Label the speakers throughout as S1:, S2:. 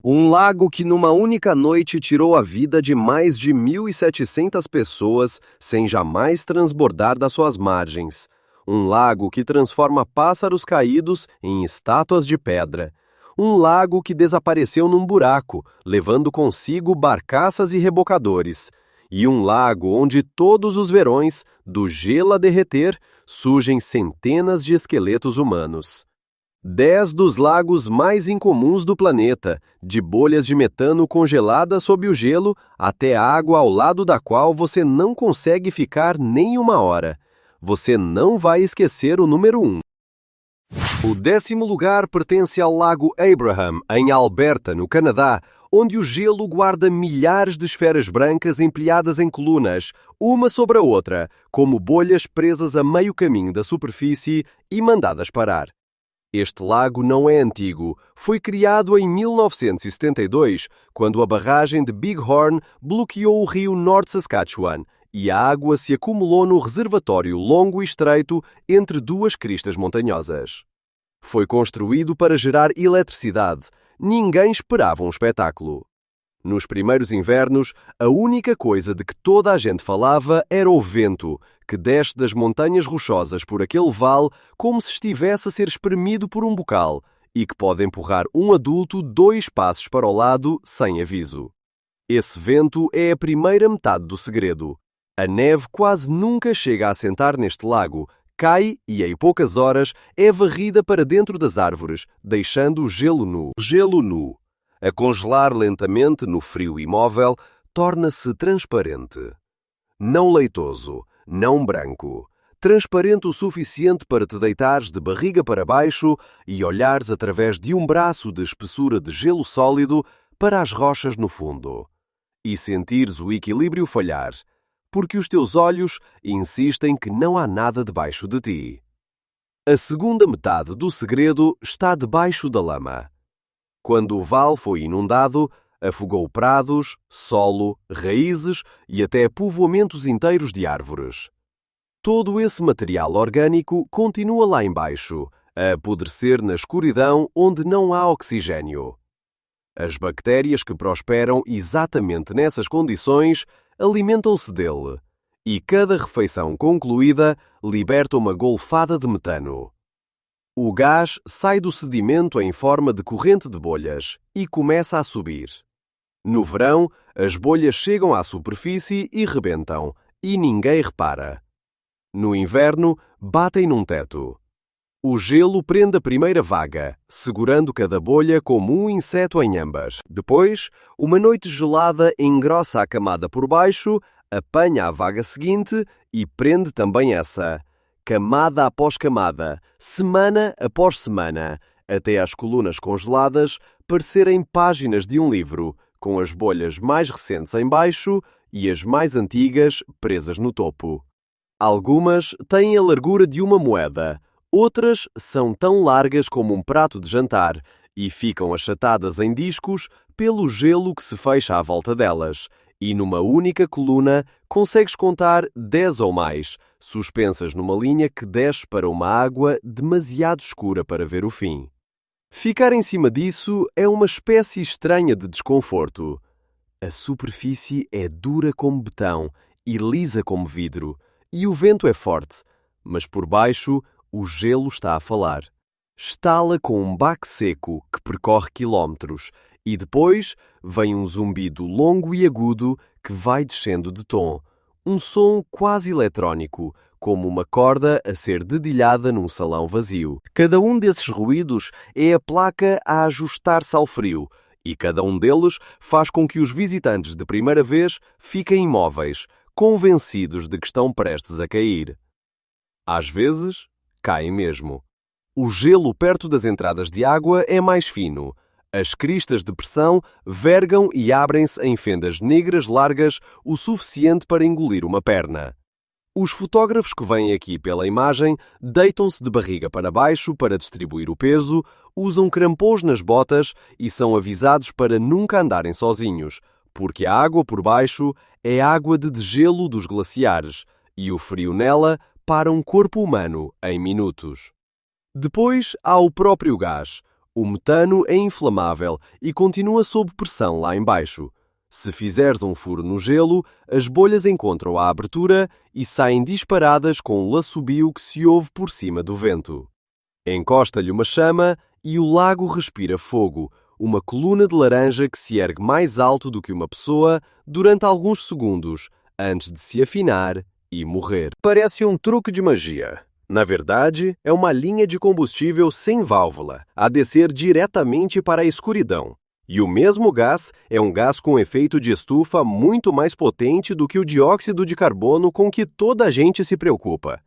S1: Um lago que numa única noite tirou a vida de mais de 1.700 pessoas sem jamais transbordar das suas margens. Um lago que transforma pássaros caídos em estátuas de pedra. Um lago que desapareceu num buraco, levando consigo barcaças e rebocadores. E um lago onde todos os verões, do gelo a derreter, surgem centenas de esqueletos humanos. 10 dos lagos mais incomuns do planeta, de bolhas de metano congeladas sob o gelo até água ao lado da qual você não consegue ficar nem uma hora. Você não vai esquecer o número 1. O 10º lugar pertence ao Lago Abraham, em Alberta, no Canadá, onde o gelo guarda milhares de esferas brancas empilhadas em colunas, uma sobre a outra, como bolhas presas a meio caminho da superfície e mandadas parar. Este lago não é antigo. Foi criado em 1972, quando a barragem de Bighorn bloqueou o rio North Saskatchewan e a água se acumulou no reservatório longo e estreito entre duas cristas montanhosas. Foi construído para gerar eletricidade. Ninguém esperava um espetáculo. Nos primeiros invernos, a única coisa de que toda a gente falava era o vento, que desce das montanhas rochosas por aquele vale como se estivesse a ser espremido por um bocal e que pode empurrar um adulto 2 passos para o lado sem aviso. Esse vento é a primeira metade do segredo. A neve quase nunca chega a assentar neste lago, cai e em poucas horas é varrida para dentro das árvores, deixando o gelo nu. Gelo nu, a congelar lentamente no frio imóvel, torna-se transparente. Não leitoso, não branco. Transparente o suficiente para te deitares de barriga para baixo e olhares através de um braço de espessura de gelo sólido para as rochas no fundo. E sentires o equilíbrio falhar, porque os teus olhos insistem que não há nada debaixo de ti. A segunda metade do segredo está debaixo da lama. Quando o vale foi inundado, afogou prados, solo, raízes e até povoamentos inteiros de árvores. Todo esse material orgânico continua lá embaixo, a apodrecer na escuridão onde não há oxigênio. As bactérias que prosperam exatamente nessas condições alimentam-se dele, e cada refeição concluída liberta uma golfada de metano. O gás sai do sedimento em forma de corrente de bolhas e começa a subir. No verão, as bolhas chegam à superfície e rebentam, e ninguém repara. No inverno, batem num teto. O gelo prende a primeira vaga, segurando cada bolha como um inseto em ambas. Depois, uma noite gelada engrossa a camada por baixo, apanha a vaga seguinte e prende também essa. Camada após camada, semana após semana, até as colunas congeladas parecerem páginas de um livro, com as bolhas mais recentes em baixo e as mais antigas presas no topo. Algumas têm a largura de uma moeda, outras são tão largas como um prato de jantar e ficam achatadas em discos pelo gelo que se fecha à volta delas, e numa única coluna consegues contar 10 ou mais, suspensas numa linha que desce para uma água demasiado escura para ver o fim. Ficar em cima disso é uma espécie estranha de desconforto. A superfície é dura como betão e lisa como vidro, e o vento é forte, mas por baixo o gelo está a falar. Estala com um baque seco que percorre quilómetros, e depois vem um zumbido longo e agudo que vai descendo de tom, um som quase eletrónico, como uma corda a ser dedilhada num salão vazio. Cada um desses ruídos é a placa a ajustar-se ao frio, e cada um deles faz com que os visitantes de primeira vez fiquem imóveis, convencidos de que estão prestes a cair. Às vezes, caem mesmo. O gelo perto das entradas de água é mais fino. As cristas de pressão vergam e abrem-se em fendas negras largas o suficiente para engolir uma perna. Os fotógrafos que vêm aqui pela imagem deitam-se de barriga para baixo para distribuir o peso, usam crampons nas botas e são avisados para nunca andarem sozinhos, porque a água por baixo é água de degelo dos glaciares e o frio nela para um corpo humano em minutos. Depois há o próprio gás, O metano é inflamável e continua sob pressão lá embaixo. Se fizeres um furo no gelo, as bolhas encontram a abertura e saem disparadas com o assobio que se ouve por cima do vento. Encosta-lhe uma chama e o lago respira fogo, uma coluna de laranja que se ergue mais alto do que uma pessoa durante alguns segundos, antes de se afinar e morrer. Parece um truque de magia. Na verdade, é uma linha de combustível sem válvula, a descer diretamente para a escuridão. E o mesmo gás é um gás com efeito de estufa muito mais potente do que o dióxido de carbono com que toda a gente se preocupa.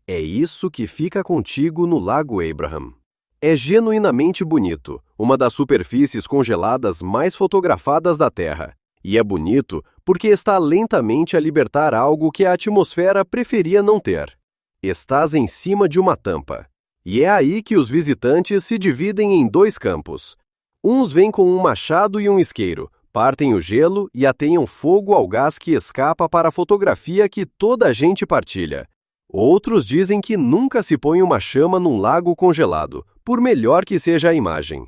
S1: É isso que fica contigo no Lago Abraham. É genuinamente bonito, uma das superfícies congeladas mais fotografadas da Terra. E é bonito porque está lentamente a libertar algo que a atmosfera preferia não ter. Estás em cima de uma tampa. E é aí que os visitantes se dividem em dois campos. Uns vêm com um machado e um isqueiro, partem o gelo e ateiam fogo ao gás que escapa para a fotografia que toda a gente partilha. Outros dizem que nunca se põe uma chama num lago congelado, por melhor que seja a imagem.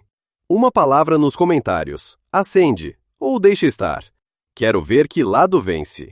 S1: Uma palavra nos comentários. Acende, ou deixa estar. Quero ver que lado vence.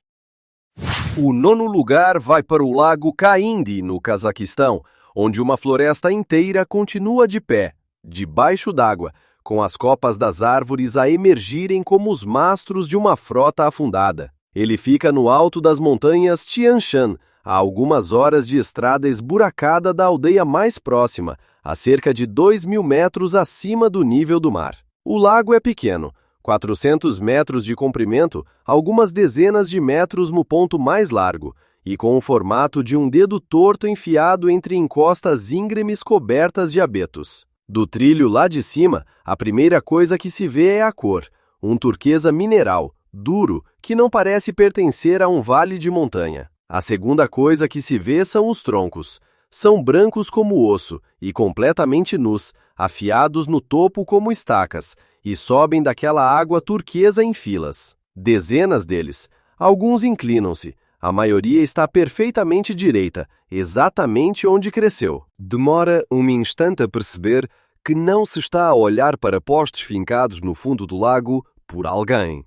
S1: O 9º lugar vai para o Lago Khaindi, no Cazaquistão, onde uma floresta inteira continua de pé, debaixo d'água, com as copas das árvores a emergirem como os mastros de uma frota afundada. Ele fica no alto das montanhas Tian Shan, a algumas horas de estrada esburacada da aldeia mais próxima, a cerca de 2.000 metros acima do nível do mar. O lago é pequeno, 400 metros de comprimento, algumas dezenas de metros no ponto mais largo, e com o formato de um dedo torto enfiado entre encostas íngremes cobertas de abetos. Do trilho lá de cima, a primeira coisa que se vê é a cor, um turquesa mineral, duro, que não parece pertencer a um vale de montanha. A segunda coisa que se vê são os troncos. São brancos como osso e completamente nus, afiados no topo como estacas, e sobem daquela água turquesa em filas. Dezenas deles. Alguns inclinam-se. A maioria está perfeitamente direita, exatamente onde cresceu. Demora um instante a perceber que não se está a olhar para postes fincados no fundo do lago por alguém.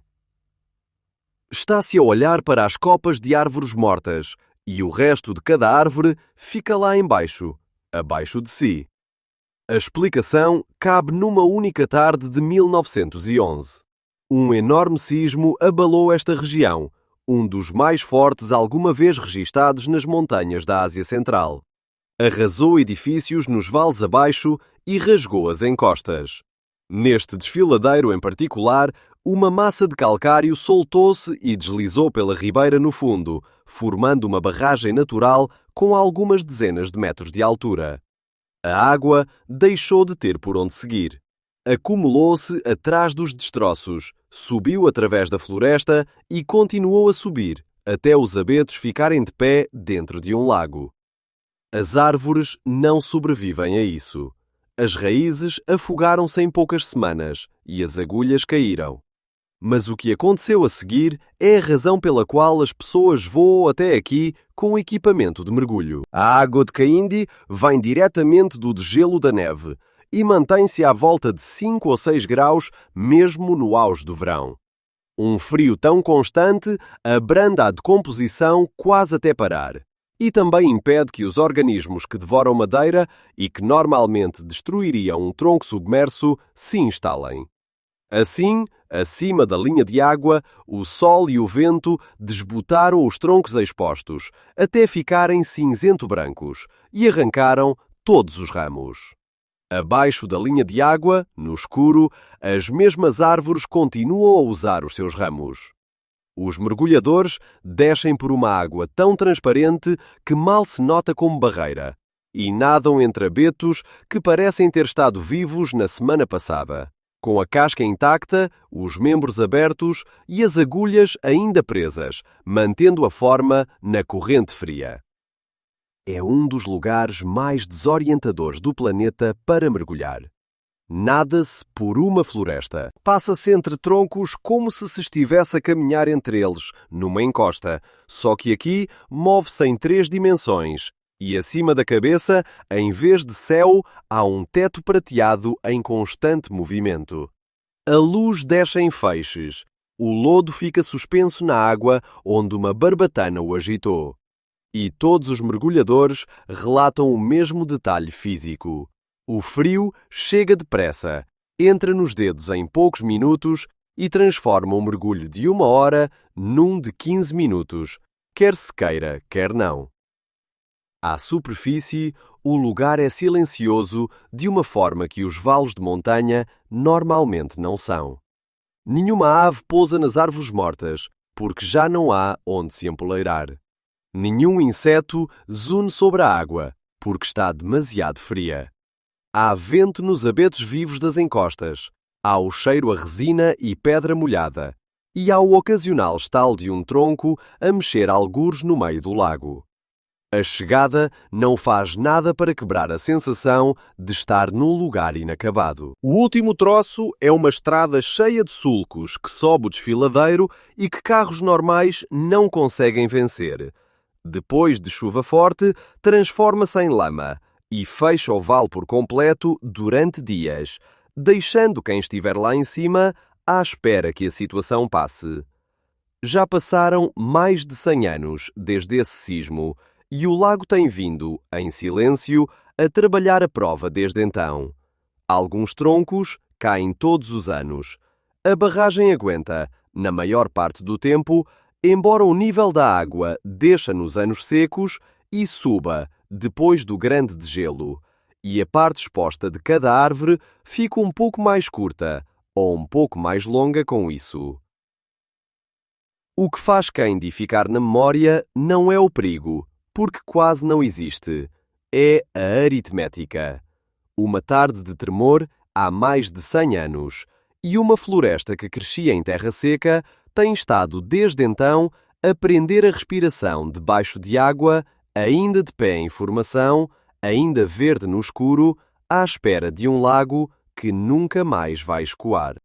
S1: Está-se a olhar para as copas de árvores mortas, e o resto de cada árvore fica lá embaixo, abaixo de si. A explicação cabe numa única tarde de 1911. Um enorme sismo abalou esta região, um dos mais fortes alguma vez registados nas montanhas da Ásia Central. Arrasou edifícios nos vales abaixo e rasgou as encostas. Neste desfiladeiro em particular, uma massa de calcário soltou-se e deslizou pela ribeira no fundo, formando uma barragem natural com algumas dezenas de metros de altura. A água deixou de ter por onde seguir. Acumulou-se atrás dos destroços, subiu através da floresta e continuou a subir, até os abetos ficarem de pé dentro de um lago. As árvores não sobrevivem a isso. As raízes afogaram-se em poucas semanas e as agulhas caíram. Mas o que aconteceu a seguir é a razão pela qual as pessoas voam até aqui com equipamento de mergulho. A água de Khaindi vem diretamente do degelo da neve e mantém-se à volta de 5 ou 6 graus mesmo no auge do verão. Um frio tão constante abranda a decomposição quase até parar. E também impede que os organismos que devoram madeira e que normalmente destruiriam um tronco submerso se instalem. Assim, acima da linha de água, o sol e o vento desbotaram os troncos expostos, até ficarem cinzento-brancos, e arrancaram todos os ramos. Abaixo da linha de água, no escuro, as mesmas árvores continuam a usar os seus ramos. Os mergulhadores descem por uma água tão transparente que mal se nota como barreira, e nadam entre abetos que parecem ter estado vivos na semana passada, com a casca intacta, os membros abertos e as agulhas ainda presas, mantendo a forma na corrente fria. É um dos lugares mais desorientadores do planeta para mergulhar. Nada-se por uma floresta. Passa-se entre troncos como se estivesse a caminhar entre eles, numa encosta, só que aqui move-se em 3 dimensões E acima da cabeça, em vez de céu, há um teto prateado em constante movimento. A luz desce em feixes. O lodo fica suspenso na água onde uma barbatana o agitou. E todos os mergulhadores relatam o mesmo detalhe físico. O frio chega depressa, entra nos dedos em poucos minutos e transforma um mergulho de 1 hora num de 15 minutos, quer se queira, quer não. À superfície, o lugar é silencioso de uma forma que os vales de montanha normalmente não são. Nenhuma ave pousa nas árvores mortas, porque já não há onde se empoleirar. Nenhum inseto zune sobre a água, porque está demasiado fria. Há vento nos abetos vivos das encostas, há o cheiro a resina e pedra molhada, e há o ocasional estalo de um tronco a mexer algures no meio do lago. A chegada não faz nada para quebrar a sensação de estar num lugar inacabado. O último troço é uma estrada cheia de sulcos que sobe o desfiladeiro e que carros normais não conseguem vencer. Depois de chuva forte, transforma-se em lama e fecha o vale por completo durante dias, deixando quem estiver lá em cima à espera que a situação passe. Já passaram mais de 100 anos desde esse sismo, e o lago tem vindo, em silêncio, a trabalhar a prova desde então. Alguns troncos caem todos os anos. A barragem aguenta, na maior parte do tempo, embora o nível da água desça nos anos secos e suba depois do grande degelo, e a parte exposta de cada árvore fica um pouco mais curta ou um pouco mais longa com isso. O que faz Candy ficar na memória não é o perigo, porque quase não existe. É a aritmética. Uma tarde de tremor há mais de 100 anos, e uma floresta que crescia em terra seca tem estado desde então a prender a respiração debaixo de água, ainda de pé em formação, ainda verde no escuro, à espera de um lago que nunca mais vai escoar.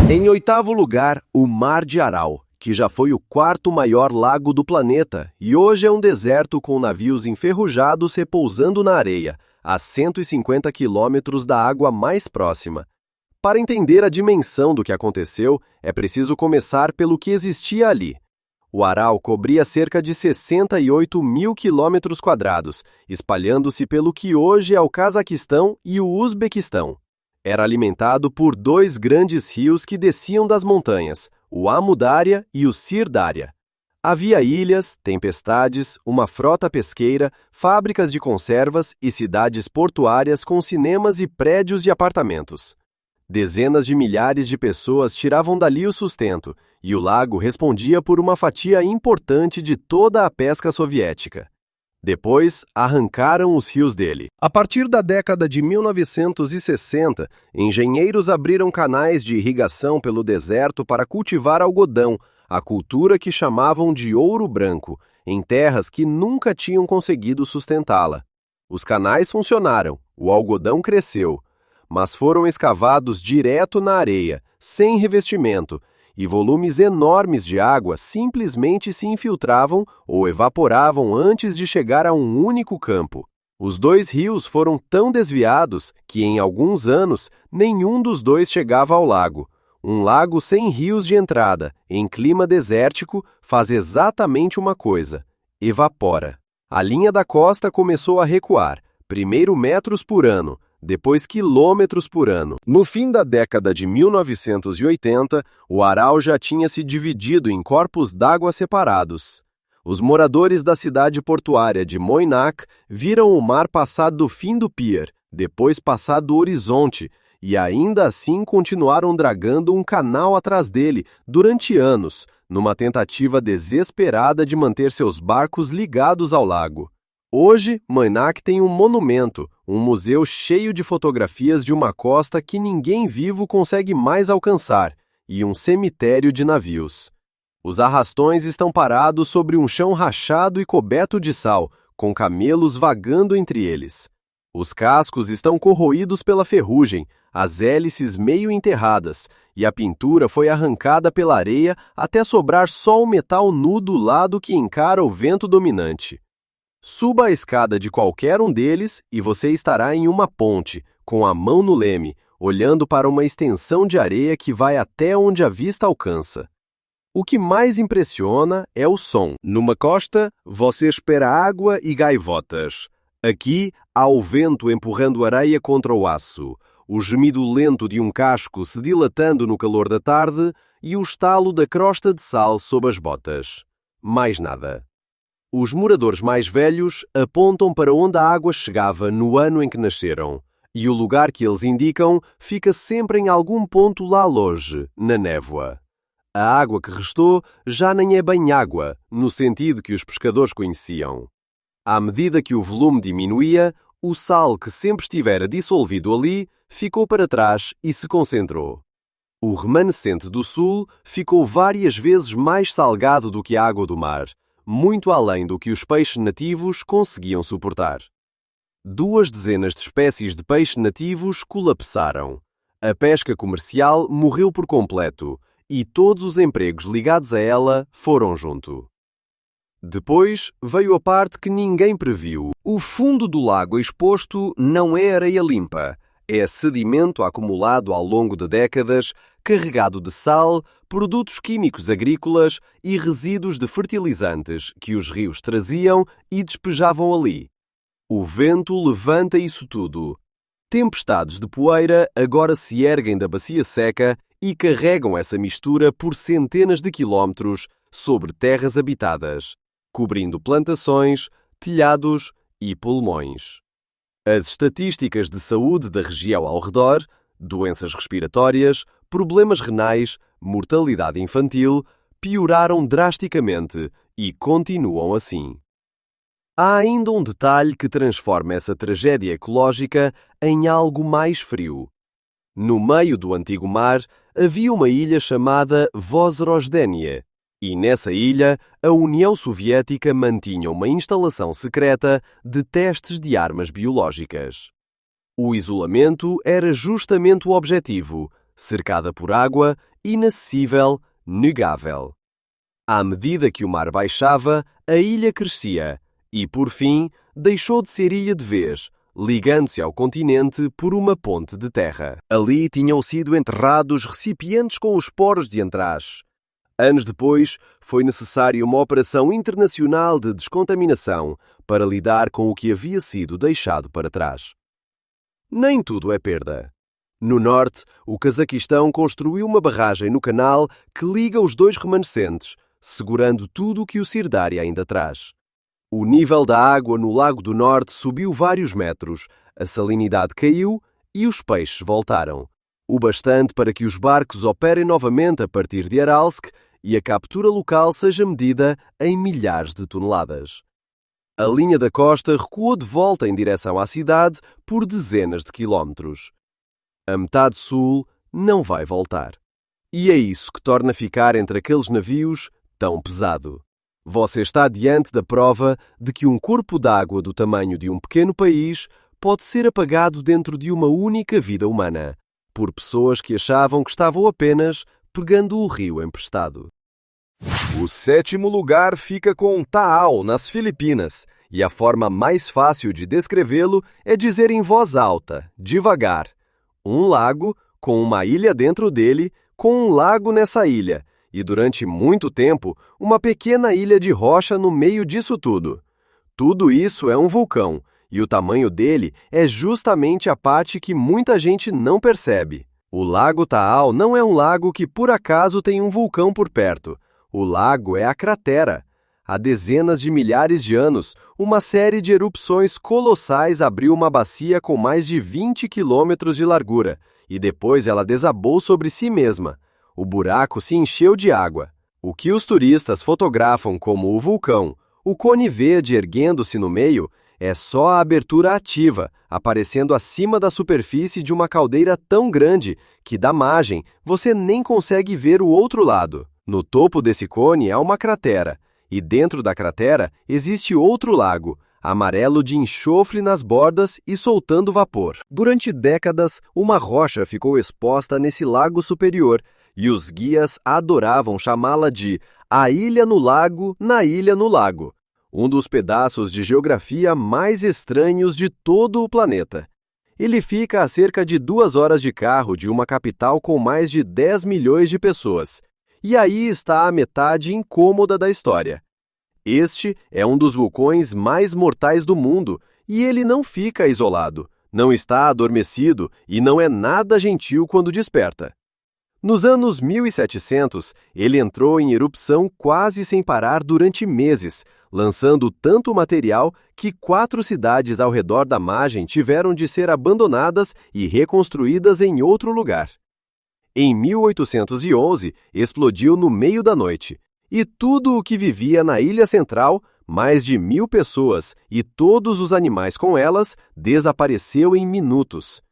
S1: Em 8º lugar, o Mar de Aral, que já foi o 4º maior lago do planeta e hoje é um deserto com navios enferrujados repousando na areia, a 150 quilômetros da água mais próxima. Para entender a dimensão do que aconteceu, é preciso começar pelo que existia ali. O Aral cobria cerca de 68 mil quilômetros quadrados, espalhando-se pelo que hoje é o Cazaquistão e o Uzbequistão. Era alimentado por 2 grandes rios que desciam das montanhas, o Amudária e o Sirdária. Havia ilhas, tempestades, uma frota pesqueira, fábricas de conservas e cidades portuárias com cinemas e prédios de apartamentos. Dezenas de milhares de pessoas tiravam dali o sustento, e o lago respondia por uma fatia importante de toda a pesca soviética. Depois, arrancaram os rios dele. A partir da década de 1960, engenheiros abriram canais de irrigação pelo deserto para cultivar algodão, a cultura que chamavam de ouro branco, em terras que nunca tinham conseguido sustentá-la. Os canais funcionaram, o algodão cresceu, mas foram escavados direto na areia, sem revestimento, e volumes enormes de água simplesmente se infiltravam ou evaporavam antes de chegar a um único campo. Os 2 rios foram tão desviados que, em alguns anos, nenhum dos 2 chegava ao lago. Um lago sem rios de entrada, em clima desértico, faz exatamente uma coisa: evapora. A linha da costa começou a recuar, primeiro metros por ano, depois quilômetros por ano. No fim da década de 1980, o Aral já tinha se dividido em corpos d'água separados. Os moradores da cidade portuária de Moynak viram o mar passar do fim do pier, depois passar do horizonte, e ainda assim continuaram dragando um canal atrás dele durante anos, numa tentativa desesperada de manter seus barcos ligados ao lago. Hoje, Moynak tem um monumento, um museu cheio de fotografias de uma costa que ninguém vivo consegue mais alcançar, e um cemitério de navios. Os arrastões estão parados sobre um chão rachado e coberto de sal, com camelos vagando entre eles. Os cascos estão corroídos pela ferrugem, as hélices meio enterradas, e a pintura foi arrancada pela areia até sobrar só o metal nu do lado que encara o vento dominante. Suba a escada de qualquer um deles e você estará em uma ponte, com a mão no leme, olhando para uma extensão de areia que vai até onde a vista alcança. O que mais impressiona é o som. Numa costa, você espera água e gaivotas. Aqui, há o vento empurrando areia contra o aço, o gemido lento de um casco se dilatando no calor da tarde e o estalo da crosta de sal sob as botas. Mais nada. Os moradores mais velhos apontam para onde a água chegava no ano em que nasceram, e o lugar que eles indicam fica sempre em algum ponto lá longe, na névoa. A água que restou já nem é bem água, no sentido que os pescadores conheciam. À medida que o volume diminuía, o sal que sempre estivera dissolvido ali ficou para trás e se concentrou. O remanescente do sul ficou várias vezes mais salgado do que a água do mar, muito além do que os peixes nativos conseguiam suportar. 2 dezenas de espécies de peixes nativos colapsaram. A pesca comercial morreu por completo e todos os empregos ligados a ela foram junto. Depois veio a parte que ninguém previu. O fundo do lago exposto não é areia limpa, é sedimento acumulado ao longo de décadas, carregado de sal, produtos químicos agrícolas e resíduos de fertilizantes que os rios traziam e despejavam ali. O vento levanta isso tudo. Tempestades de poeira agora se erguem da bacia seca e carregam essa mistura por centenas de quilómetros sobre terras habitadas, cobrindo plantações, telhados e pulmões. As estatísticas de saúde da região ao redor, doenças respiratórias, problemas renais, mortalidade infantil, pioraram drasticamente e continuam assim. Há ainda um detalhe que transforma essa tragédia ecológica em algo mais frio. No meio do antigo mar havia uma ilha chamada Vozrozhdeniye, e nessa ilha a União Soviética mantinha uma instalação secreta de testes de armas biológicas. O isolamento era justamente o objetivo, cercada por água, inacessível, negável. À medida que o mar baixava, a ilha crescia e, por fim, deixou de ser ilha de vez, ligando-se ao continente por uma ponte de terra. Ali tinham sido enterrados recipientes com os poros de antraz. Anos depois, foi necessária uma operação internacional de descontaminação para lidar com o que havia sido deixado para trás. Nem tudo é perda. No norte, o Cazaquistão construiu uma barragem no canal que liga os 2 remanescentes, segurando tudo o que o Sirdarya ainda traz. O nível da água no Lago do Norte subiu vários metros, a salinidade caiu e os peixes voltaram. O bastante para que os barcos operem novamente a partir de Aralsk e a captura local seja medida em milhares de toneladas. A linha da costa recuou de volta em direção à cidade por dezenas de quilómetros. A metade sul não vai voltar. E é isso que torna ficar entre aqueles navios tão pesado. Você está diante da prova de que um corpo d'água do tamanho de um pequeno país pode ser apagado dentro de uma única vida humana, por pessoas que achavam que estavam apenas pegando o rio emprestado. O 7º lugar fica com Taal, nas Filipinas, e a forma mais fácil de descrevê-lo é dizer em voz alta, devagar, um lago com uma ilha dentro dele, com um lago nessa ilha, e durante muito tempo, uma pequena ilha de rocha no meio disso tudo. Tudo isso é um vulcão, e o tamanho dele é justamente a parte que muita gente não percebe. O Lago Taal não é um lago que por acaso tem um vulcão por perto. O lago é a cratera. Há dezenas de milhares de anos, uma série de erupções colossais abriu uma bacia com mais de 20 quilômetros de largura, e depois ela desabou sobre si mesma. O buraco se encheu de água. O que os turistas fotografam como o vulcão, o cone verde erguendo-se no meio, é só a abertura ativa, aparecendo acima da superfície de uma caldeira tão grande que, da margem, você nem consegue ver o outro lado. No topo desse cone há uma cratera, e dentro da cratera existe outro lago, amarelo de enxofre nas bordas e soltando vapor. Durante décadas, uma rocha ficou exposta nesse lago superior, e os guias adoravam chamá-la de a Ilha no Lago, na Ilha no Lago. um dos pedaços de geografia mais estranhos de todo o planeta. Ele fica a cerca de 2 horas de carro de uma capital com mais de 10 milhões de pessoas. E aí está a metade incômoda da história. Este é um dos vulcões mais mortais do mundo e ele não fica isolado, não está adormecido e não é nada gentil quando desperta. Nos anos 1700, ele entrou em erupção quase sem parar durante meses, lançando tanto material que 4 cidades ao redor da margem tiveram de ser abandonadas e reconstruídas em outro lugar. Em 1811, explodiu no meio da noite, e tudo o que vivia na ilha central, mais de 1.000 pessoas e todos os animais com elas, desapareceu em minutos.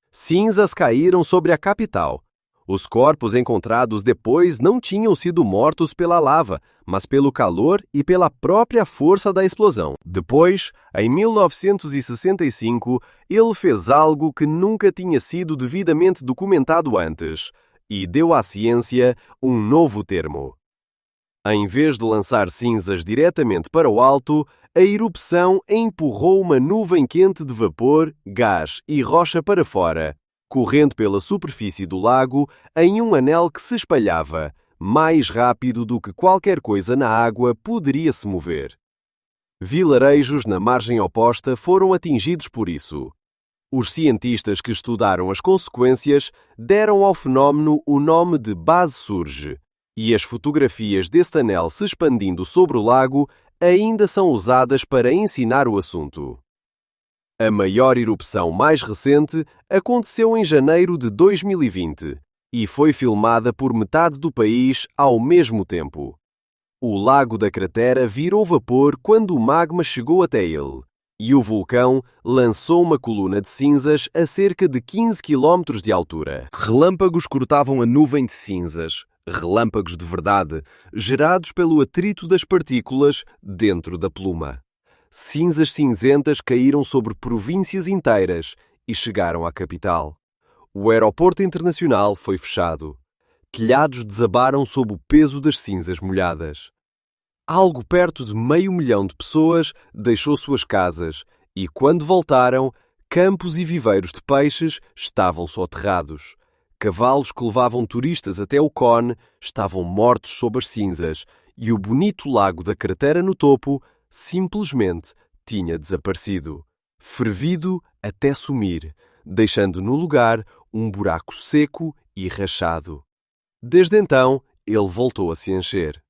S1: Cinzas caíram sobre a capital. Os corpos encontrados depois não tinham sido mortos pela lava, mas pelo calor e pela própria força da explosão. Depois, em 1965, ele fez algo que nunca tinha sido devidamente documentado antes, e deu à ciência um novo termo. Em vez de lançar cinzas diretamente para o alto, a erupção empurrou uma nuvem quente de vapor, gás e rocha para fora, correndo pela superfície do lago em um anel que se espalhava, mais rápido do que qualquer coisa na água poderia se mover. Vilarejos na margem oposta foram atingidos por isso. Os cientistas que estudaram as consequências deram ao fenómeno o nome de base surge, e as fotografias deste anel se expandindo sobre o lago ainda são usadas para ensinar o assunto. A maior erupção mais recente aconteceu em janeiro de 2020 e foi filmada por metade do país ao mesmo tempo. O lago da cratera virou vapor quando o magma chegou até ele, e o vulcão lançou uma coluna de cinzas a cerca de 15 km de altura. Relâmpagos cortavam a nuvem de cinzas, relâmpagos de verdade, gerados pelo atrito das partículas dentro da pluma. Cinzas cinzentas caíram sobre províncias inteiras e chegaram à capital. O aeroporto internacional foi fechado. Telhados desabaram sob o peso das cinzas molhadas. Algo perto de 500 mil de pessoas deixou suas casas e, quando voltaram, campos e viveiros de peixes estavam soterrados. Cavalos que levavam turistas até o Cone estavam mortos sob as cinzas e o bonito lago da cratera no topo simplesmente tinha desaparecido, fervido até sumir, deixando no lugar um buraco seco e rachado. Desde então, ele voltou a se encher.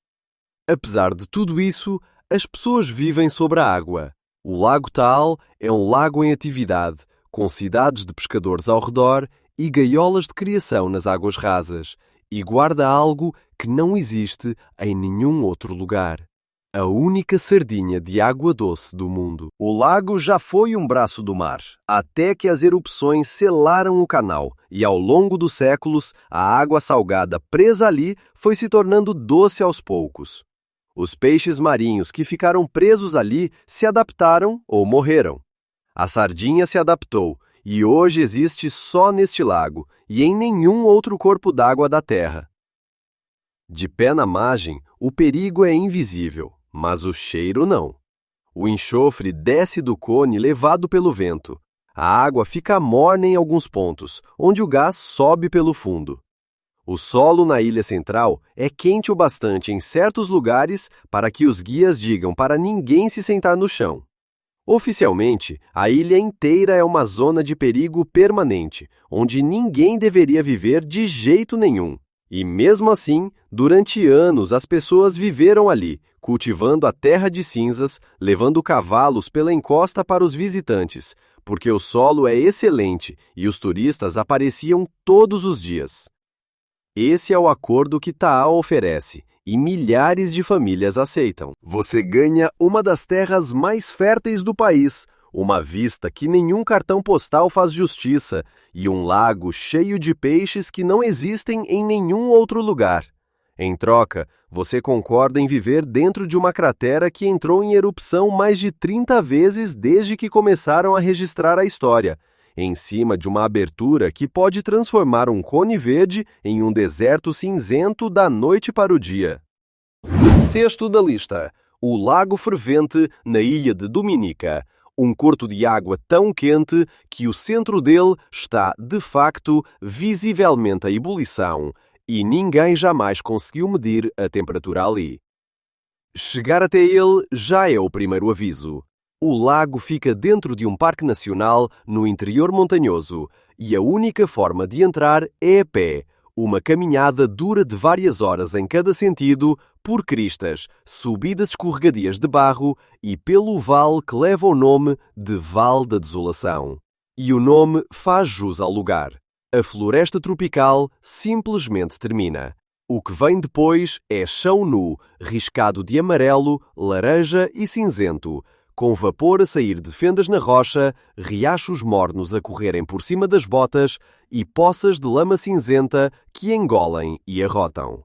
S1: Apesar de tudo isso, as pessoas vivem sobre a água. O Lago Taal é um lago em atividade, com cidades de pescadores ao redor e gaiolas de criação nas águas rasas, e guarda algo que não existe em nenhum outro lugar. A única sardinha de água doce do mundo. O lago já foi um braço do mar, até que as erupções selaram o canal, e ao longo dos séculos, a água salgada presa ali foi se tornando doce aos poucos. Os peixes marinhos que ficaram presos ali se adaptaram ou morreram. A sardinha se adaptou, e hoje existe só neste lago, e em nenhum outro corpo d'água da Terra. De pé na margem, o perigo é invisível. Mas o cheiro não. O enxofre desce do cone levado pelo vento. A água fica morna em alguns pontos, onde o gás sobe pelo fundo. O solo na ilha central é quente o bastante em certos lugares para que os guias digam para ninguém se sentar no chão. Oficialmente, a ilha inteira é uma zona de perigo permanente, onde ninguém deveria viver de jeito nenhum. E mesmo assim, durante anos as pessoas viveram ali, cultivando a terra de cinzas, levando cavalos pela encosta para os visitantes, porque o solo é excelente e os turistas apareciam todos os dias. Esse é o acordo que Taal oferece, e milhares de famílias aceitam. Você ganha uma das terras mais férteis do país, uma vista que nenhum cartão postal faz justiça e um lago cheio de peixes que não existem em nenhum outro lugar. Em troca, você concorda em viver dentro de uma cratera que entrou em erupção mais de 30 vezes desde que começaram a registrar a história, em cima de uma abertura que pode transformar um cone verde em um deserto cinzento da noite para o dia. Sexto da lista. o Lago Fervente na ilha de Dominica, um corto de água tão quente que o centro dele está, de facto, visivelmente a ebulição e ninguém jamais conseguiu medir a temperatura ali. Chegar até ele já é o primeiro aviso. O lago fica dentro de um parque nacional no interior montanhoso e a única forma de entrar é a pé. Uma caminhada dura de várias horas em cada sentido, por cristas, subidas escorregadias de barro e pelo vale que leva o nome de Vale da Desolação. E o nome faz jus ao lugar. A floresta tropical simplesmente termina. O que vem depois é chão nu, riscado de amarelo, laranja e cinzento, com vapor a sair de fendas na rocha, riachos mornos a correrem por cima das botas e poças de lama cinzenta que engolem e arrotam.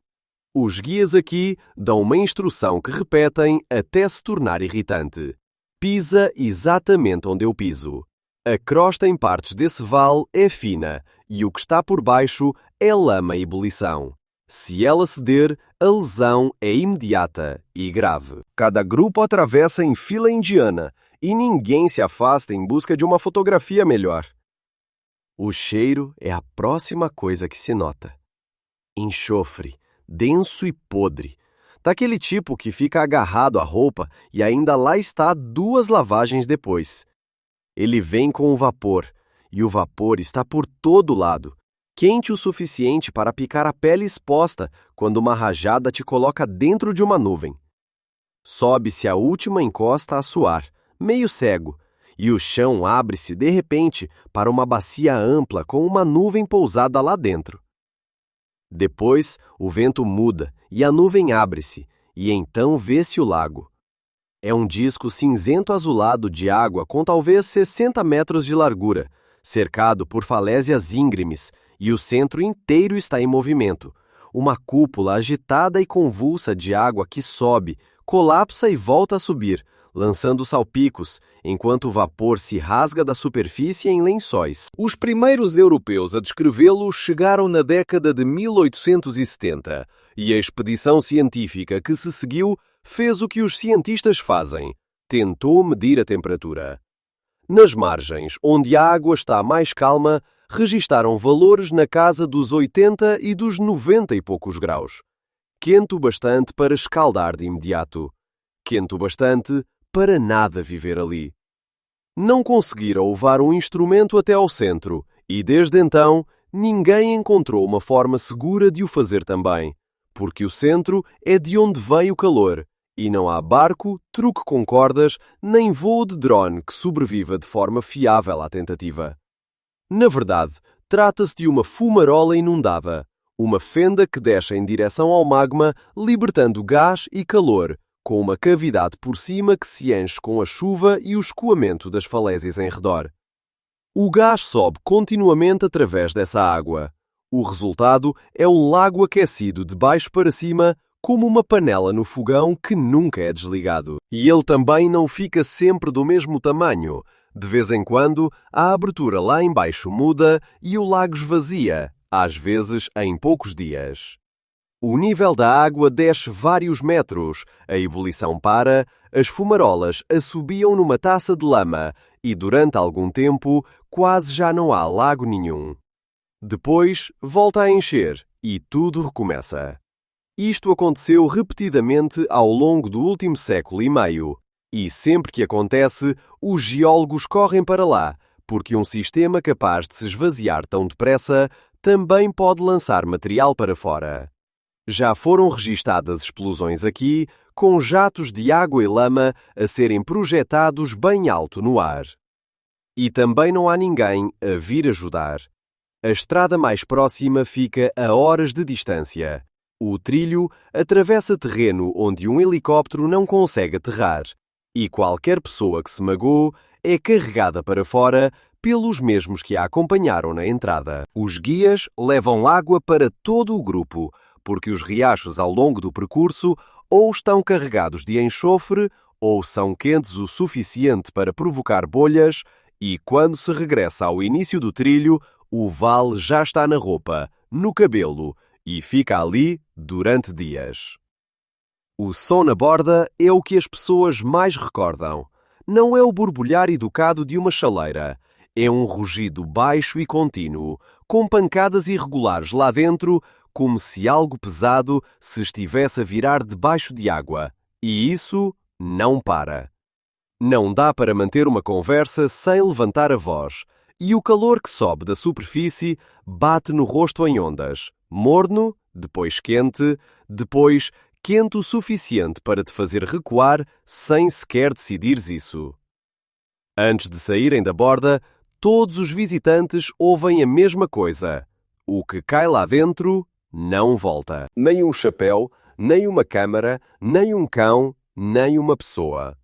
S1: Os guias aqui dão uma instrução que repetem até se tornar irritante. Pisa exatamente onde eu piso. A crosta em partes desse vale é fina e o que está por baixo é lama e ebulição. Se ela ceder, a lesão é imediata e grave. Cada grupo atravessa em fila indiana e ninguém se afasta em busca de uma fotografia melhor. O cheiro é a próxima coisa que se nota. Enxofre, denso e podre. Daquele tipo que fica agarrado à roupa e ainda lá está 2 lavagens depois. Ele vem com o vapor, e o vapor está por todo lado. Quente o suficiente para picar a pele exposta quando uma rajada te coloca dentro de uma nuvem. Sobe-se a última encosta a suar, meio cego, e o chão abre-se de repente para uma bacia ampla com uma nuvem pousada lá dentro. Depois, o vento muda e a nuvem abre-se, e então vê-se o lago. É um disco cinzento-azulado de água com talvez 60 metros de largura, cercado por falésias íngremes, e o centro inteiro está em movimento. Uma cúpula agitada e convulsa de água que sobe, colapsa e volta a subir, lançando salpicos, enquanto o vapor se rasga da superfície em lençóis. Os primeiros europeus a descrevê-lo chegaram na década de 1870, e a expedição científica que se seguiu fez o que os cientistas fazem: tentou medir a temperatura. Nas margens, onde a água está mais calma, registaram valores na casa dos 80 e dos 90 e poucos graus. Quente o bastante para escaldar de imediato. Quente o bastante para nada viver ali. Não conseguiram levar um instrumento até ao centro e, desde então, ninguém encontrou uma forma segura de o fazer também, porque o centro é de onde vem o calor e não há barco, truque com cordas, nem voo de drone que sobreviva de forma fiável à tentativa. Na verdade, trata-se de uma fumarola inundada, uma fenda que desce em direção ao magma, libertando gás e calor, com uma cavidade por cima que se enche com a chuva e o escoamento das falésias em redor. O gás sobe continuamente através dessa água. O resultado é um lago aquecido de baixo para cima, como uma panela no fogão que nunca é desligado. E ele também não fica sempre do mesmo tamanho. De vez em quando, a abertura lá embaixo muda e o lago esvazia, às vezes em poucos dias. O nível da água desce vários metros, a ebulição para, as fumarolas assobiam numa taça de lama e, durante algum tempo, quase já não há lago nenhum. Depois, volta a encher e tudo recomeça. Isto aconteceu repetidamente ao longo do último século e meio. E sempre que acontece, os geólogos correm para lá, porque um sistema capaz de se esvaziar tão depressa também pode lançar material para fora. Já foram registadas explosões aqui, com jatos de água e lama a serem projetados bem alto no ar. E também não há ninguém a vir ajudar. A estrada mais próxima fica a horas de distância. O trilho atravessa terreno onde um helicóptero não consegue aterrar. E qualquer pessoa que se magoe é carregada para fora pelos mesmos que a acompanharam na entrada. Os guias levam água para todo o grupo, porque os riachos ao longo do percurso ou estão carregados de enxofre ou são quentes o suficiente para provocar bolhas e, quando se regressa ao início do trilho, o vale já está na roupa, no cabelo e fica ali durante dias. O som na borda é o que as pessoas mais recordam. Não é o borbulhar educado de uma chaleira. É um rugido baixo e contínuo, com pancadas irregulares lá dentro, como se algo pesado se estivesse a virar debaixo de água. E isso não para. Não dá para manter uma conversa sem levantar a voz, e o calor que sobe da superfície bate no rosto em ondas, morno, depois quente, depois quente o suficiente para te fazer recuar sem sequer decidires isso. Antes de saírem da borda, todos os visitantes ouvem a mesma coisa. O que cai lá dentro não volta. Nem um chapéu, nem uma câmara, nem um cão, nem uma pessoa.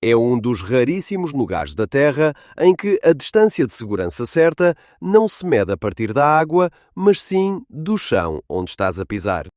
S1: É um dos raríssimos lugares da Terra em que a distância de segurança certa não se mede a partir da água, mas sim do chão onde estás a pisar.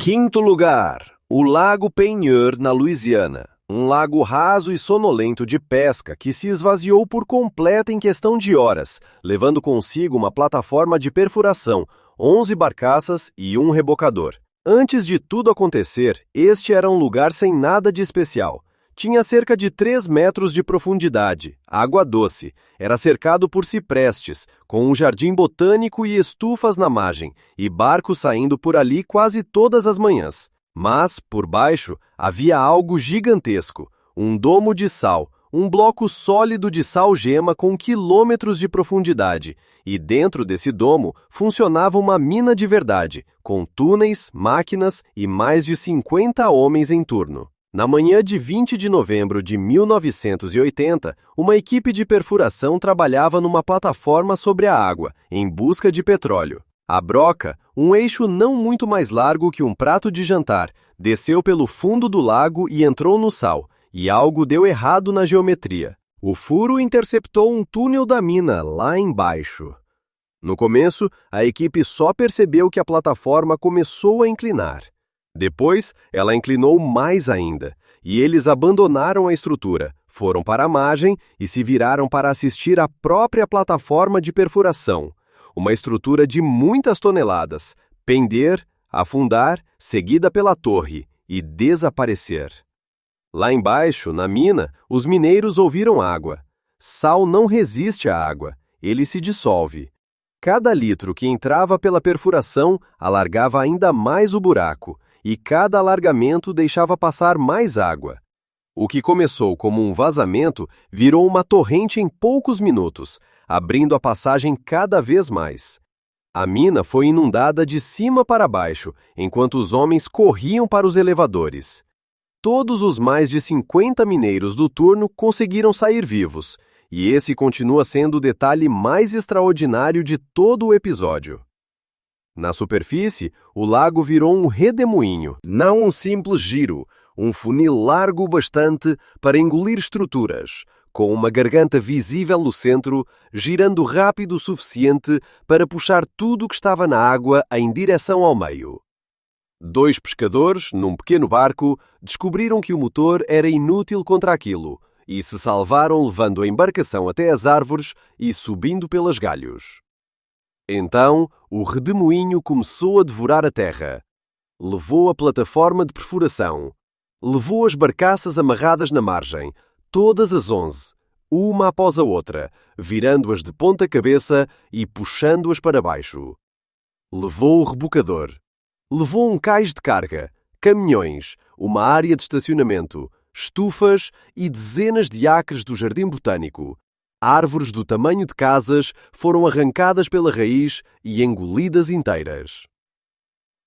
S1: Quinto lugar, o Lago Peigneur, na Louisiana. Um lago raso e sonolento de pesca que se esvaziou por completo em questão de horas, levando consigo uma plataforma de perfuração, 11 barcaças e um rebocador. Antes de tudo acontecer, este era um lugar sem nada de especial. Tinha cerca de 3 metros de profundidade, água doce, era cercado por ciprestes, com um jardim botânico e estufas na margem, e barcos saindo por ali quase todas as manhãs. Mas, por baixo, havia algo gigantesco, um domo de sal, um bloco sólido de sal-gema com quilômetros de profundidade, e dentro desse domo funcionava uma mina de verdade, com túneis, máquinas e mais de 50 homens em turno. Na manhã de 20 de novembro de 1980, uma equipe de perfuração trabalhava numa plataforma sobre a água, em busca de petróleo. A broca, um eixo não muito mais largo que um prato de jantar, desceu pelo fundo do lago e entrou no sal, e algo deu errado na geometria. O furo interceptou um túnel da mina lá embaixo. No começo, a equipe só percebeu que a plataforma começou a inclinar. Depois, ela inclinou mais ainda, e eles abandonaram a estrutura, foram para a margem e se viraram para assistir à própria plataforma de perfuração, uma estrutura de muitas toneladas, pender, afundar, seguida pela torre e desaparecer. Lá embaixo, na mina, os mineiros ouviram água. Sal não resiste à água, ele se dissolve. Cada litro que entrava pela perfuração alargava ainda mais o buraco, e cada alargamento deixava passar mais água. O que começou como um vazamento virou uma torrente em poucos minutos, abrindo a passagem cada vez mais. A mina foi inundada de cima para baixo, enquanto os homens corriam para os elevadores. Todos os mais de 50 mineiros do turno conseguiram sair vivos, e esse continua sendo o detalhe mais extraordinário de todo o episódio. Na superfície, o lago virou um redemoinho, não um simples giro, um funil largo bastante para engolir estruturas, com uma garganta visível no centro, girando rápido o suficiente para puxar tudo o que estava na água em direção ao meio. 2 pescadores, num pequeno barco, descobriram que o motor era inútil contra aquilo e se salvaram levando a embarcação até as árvores e subindo pelos galhos. Então, o redemoinho começou a devorar a terra. Levou a plataforma de perfuração. Levou as barcaças amarradas na margem, todas as 11, uma após a outra, virando-as de ponta cabeça e puxando-as para baixo. Levou o rebocador. Levou um cais de carga, caminhões, uma área de estacionamento, estufas e dezenas de acres do jardim botânico. Árvores do tamanho de casas foram arrancadas pela raiz e engolidas inteiras.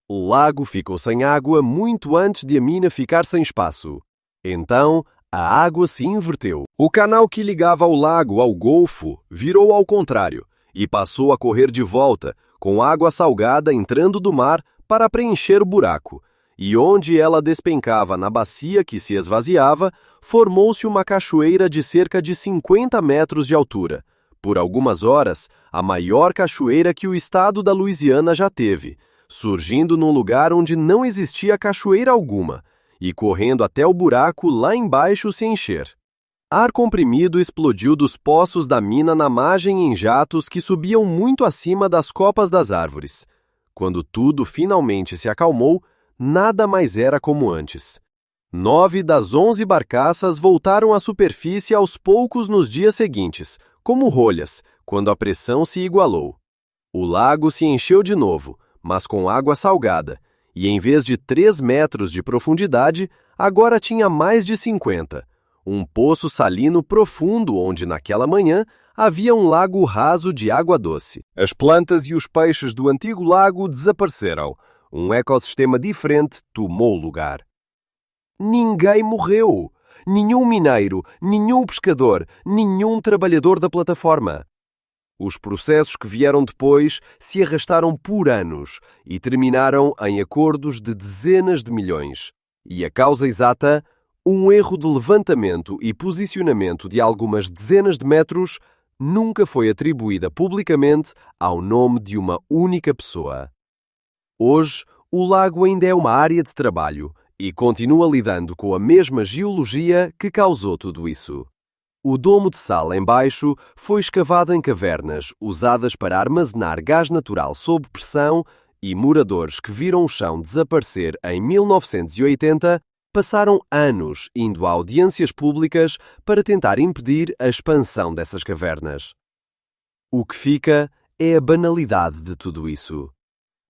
S1: O lago ficou sem água muito antes de a mina ficar sem espaço. Então, a água se inverteu. O canal que ligava o lago ao golfo virou ao contrário e passou a correr de volta, com água salgada entrando do mar para preencher o buraco. E onde ela despencava na bacia que se esvaziava, formou-se uma cachoeira de cerca de 50 metros de altura. Por algumas horas, a maior cachoeira que o estado da Louisiana já teve, surgindo num lugar onde não existia cachoeira alguma, e correndo até o buraco lá embaixo se encher. Ar comprimido explodiu dos poços da mina na margem em jatos que subiam muito acima das copas das árvores. Quando tudo finalmente se acalmou, nada mais era como antes. 9 das 11 barcaças voltaram à superfície aos poucos nos dias seguintes, como rolhas, quando a pressão se igualou. O lago se encheu de novo, mas com água salgada, e em vez de 3 metros de profundidade, agora tinha mais de 50. Um poço salino profundo onde, naquela manhã, havia um lago raso de água doce. As plantas e os peixes do antigo lago desapareceram. Um ecossistema diferente tomou lugar. Ninguém morreu. Nenhum mineiro, nenhum pescador, nenhum trabalhador da plataforma. Os processos que vieram depois se arrastaram por anos e terminaram em acordos de dezenas de milhões. E a causa exata, um erro de levantamento e posicionamento de algumas dezenas de metros, nunca foi atribuída publicamente ao nome de uma única pessoa. Hoje, o lago ainda é uma área de trabalho e continua lidando com a mesma geologia que causou tudo isso. O domo de sal embaixo foi escavado em cavernas usadas para armazenar gás natural sob pressão e moradores que viram o chão desaparecer em 1980 passaram anos indo a audiências públicas para tentar impedir a expansão dessas cavernas. O que fica é a banalidade de tudo isso.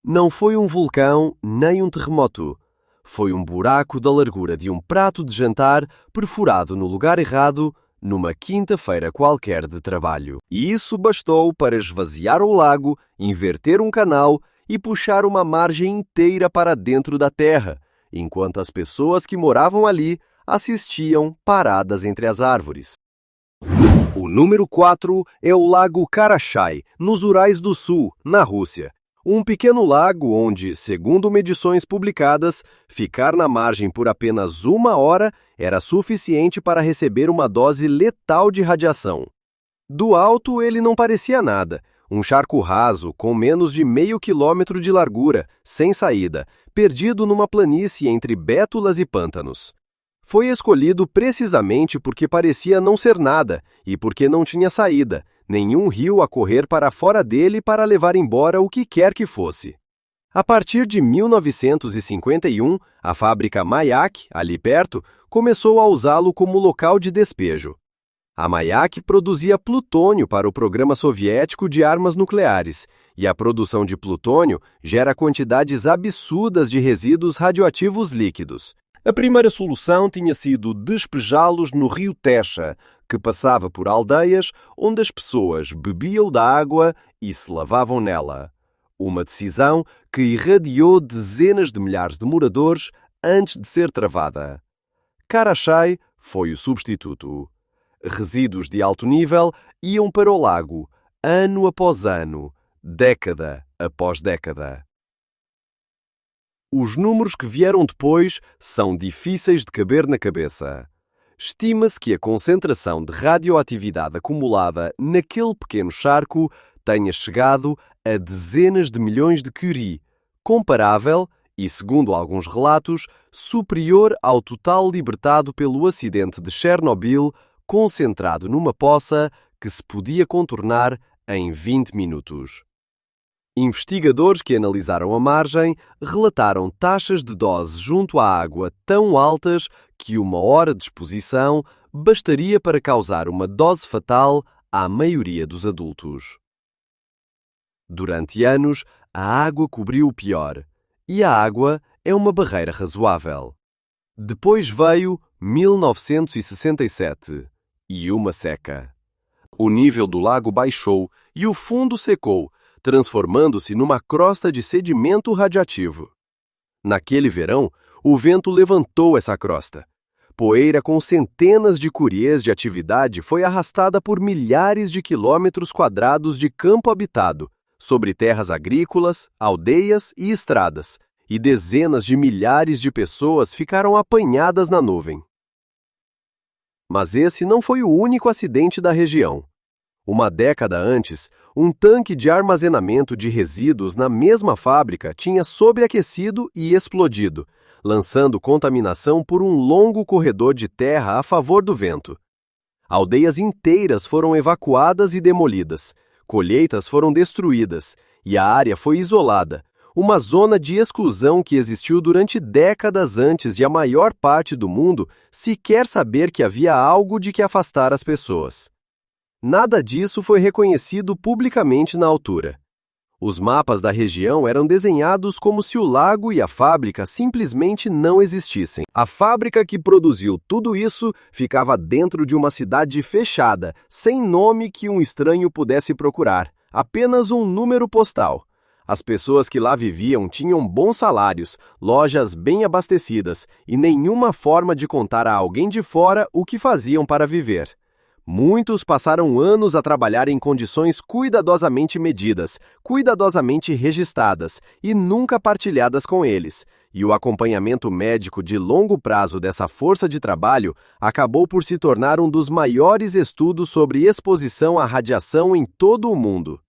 S1: Não foi um vulcão nem um terremoto. Foi um buraco da largura de um prato de jantar perfurado no lugar errado numa quinta-feira qualquer de trabalho. E isso bastou para esvaziar o lago, inverter um canal e puxar uma margem inteira para dentro da terra, enquanto as pessoas que moravam ali assistiam paradas entre as árvores. O número 4 é o Lago Karachay, nos Urais do Sul, na Rússia. Um pequeno lago onde, segundo medições publicadas, ficar na margem por apenas 1 hora era suficiente para receber uma dose letal de radiação. Do alto ele não parecia nada, um charco raso com menos de meio quilômetro de largura, sem saída, perdido numa planície entre bétulas e pântanos. Foi escolhido precisamente porque parecia não ser nada e porque não tinha saída, nenhum rio a correr para fora dele para levar embora o que quer que fosse. A partir de 1951, a fábrica Mayak, ali perto, começou a usá-lo como local de despejo. A Mayak produzia plutônio para o programa soviético de armas nucleares, e a produção de plutônio gera quantidades absurdas de resíduos radioativos líquidos. A primeira solução tinha sido despejá-los no rio Techa, que passava por aldeias onde as pessoas bebiam da água e se lavavam nela. Uma decisão que irradiou dezenas de milhares de moradores antes de ser travada. Karachay foi o substituto. Resíduos de alto nível iam para o lago, ano após ano, década após década. Os números que vieram depois são difíceis de caber na cabeça. Estima-se que a concentração de radioatividade acumulada naquele pequeno charco tenha chegado a dezenas de milhões de curie, comparável e, segundo alguns relatos, superior ao total libertado pelo acidente de Chernobyl, concentrado numa poça que se podia contornar em 20 minutos. Investigadores que analisaram a margem relataram taxas de dose junto à água tão altas que 1 hora de exposição bastaria para causar uma dose fatal à maioria dos adultos. Durante anos, a água cobriu o pior, e a água é uma barreira razoável. Depois veio 1967 e uma seca. O nível do lago baixou e o fundo secou, transformando-se numa crosta de sedimento radioativo. Naquele verão, o vento levantou essa crosta. Poeira com centenas de curiês de atividade foi arrastada por milhares de quilômetros quadrados de campo habitado, sobre terras agrícolas, aldeias e estradas, e dezenas de milhares de pessoas ficaram apanhadas na nuvem. Mas esse não foi o único acidente da região. Uma década antes, um tanque de armazenamento de resíduos na mesma fábrica tinha sobreaquecido e explodido, lançando contaminação por um longo corredor de terra a favor do vento. Aldeias inteiras foram evacuadas e demolidas, colheitas foram destruídas e a área foi isolada, uma zona de exclusão que existiu durante décadas antes de a maior parte do mundo sequer saber que havia algo de que afastar as pessoas. Nada disso foi reconhecido publicamente na altura. Os mapas da região eram desenhados como se o lago e a fábrica simplesmente não existissem. A fábrica que produziu tudo isso ficava dentro de uma cidade fechada, sem nome que um estranho pudesse procurar, apenas um número postal. As pessoas que lá viviam tinham bons salários, lojas bem abastecidas e nenhuma forma de contar a alguém de fora o que faziam para viver. Muitos passaram anos a trabalhar em condições cuidadosamente medidas, cuidadosamente registradas e nunca partilhadas com eles, e o acompanhamento médico de longo prazo dessa força de trabalho acabou por se tornar um dos maiores estudos sobre exposição à radiação em todo o mundo.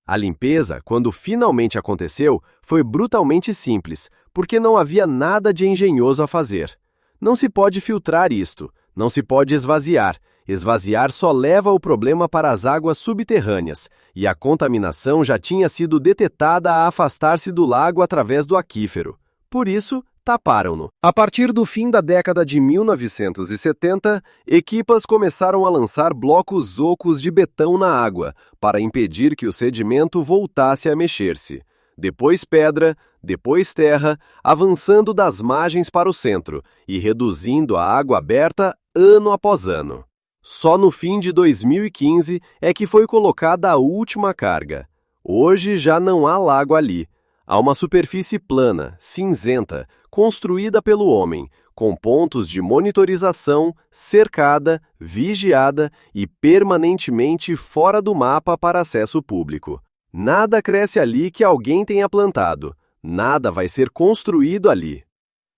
S1: A limpeza, quando finalmente aconteceu, foi brutalmente simples, porque não havia nada de engenhoso a fazer. Não se pode filtrar isto, não se pode esvaziar. Esvaziar só leva o problema para as águas subterrâneas, e a contaminação já tinha sido detetada a afastar-se do lago através do aquífero. Por isso, taparam-no. A partir do fim da década de 1970, equipas começaram a lançar blocos ocos de betão na água, para impedir que o sedimento voltasse a mexer-se. Depois pedra, depois terra, avançando das margens para o centro e reduzindo a água aberta ano após ano. Só no fim de 2015 é que foi colocada a última carga. Hoje já não há lago ali. Há uma superfície plana, cinzenta, construída pelo homem, com pontos de monitorização, cercada, vigiada e permanentemente fora do mapa para acesso público. Nada cresce ali que alguém tenha plantado. Nada vai ser construído ali.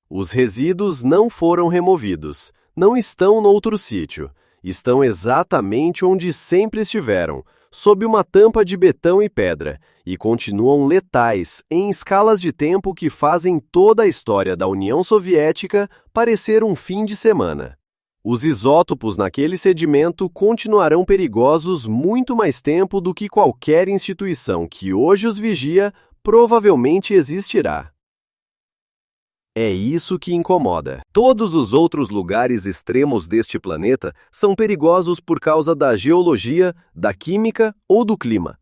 S1: Os resíduos não foram removidos. Não estão noutro sítio. Estão exatamente onde sempre estiveram, sob uma tampa de betão e pedra, e continuam letais em escalas de tempo que fazem toda a história da União Soviética parecer um fim de semana. Os isótopos naquele sedimento continuarão perigosos muito mais tempo do que qualquer instituição que hoje os vigia provavelmente existirá. É isso que incomoda. Todos os outros lugares extremos deste planeta são perigosos por causa da geologia, da química ou do clima.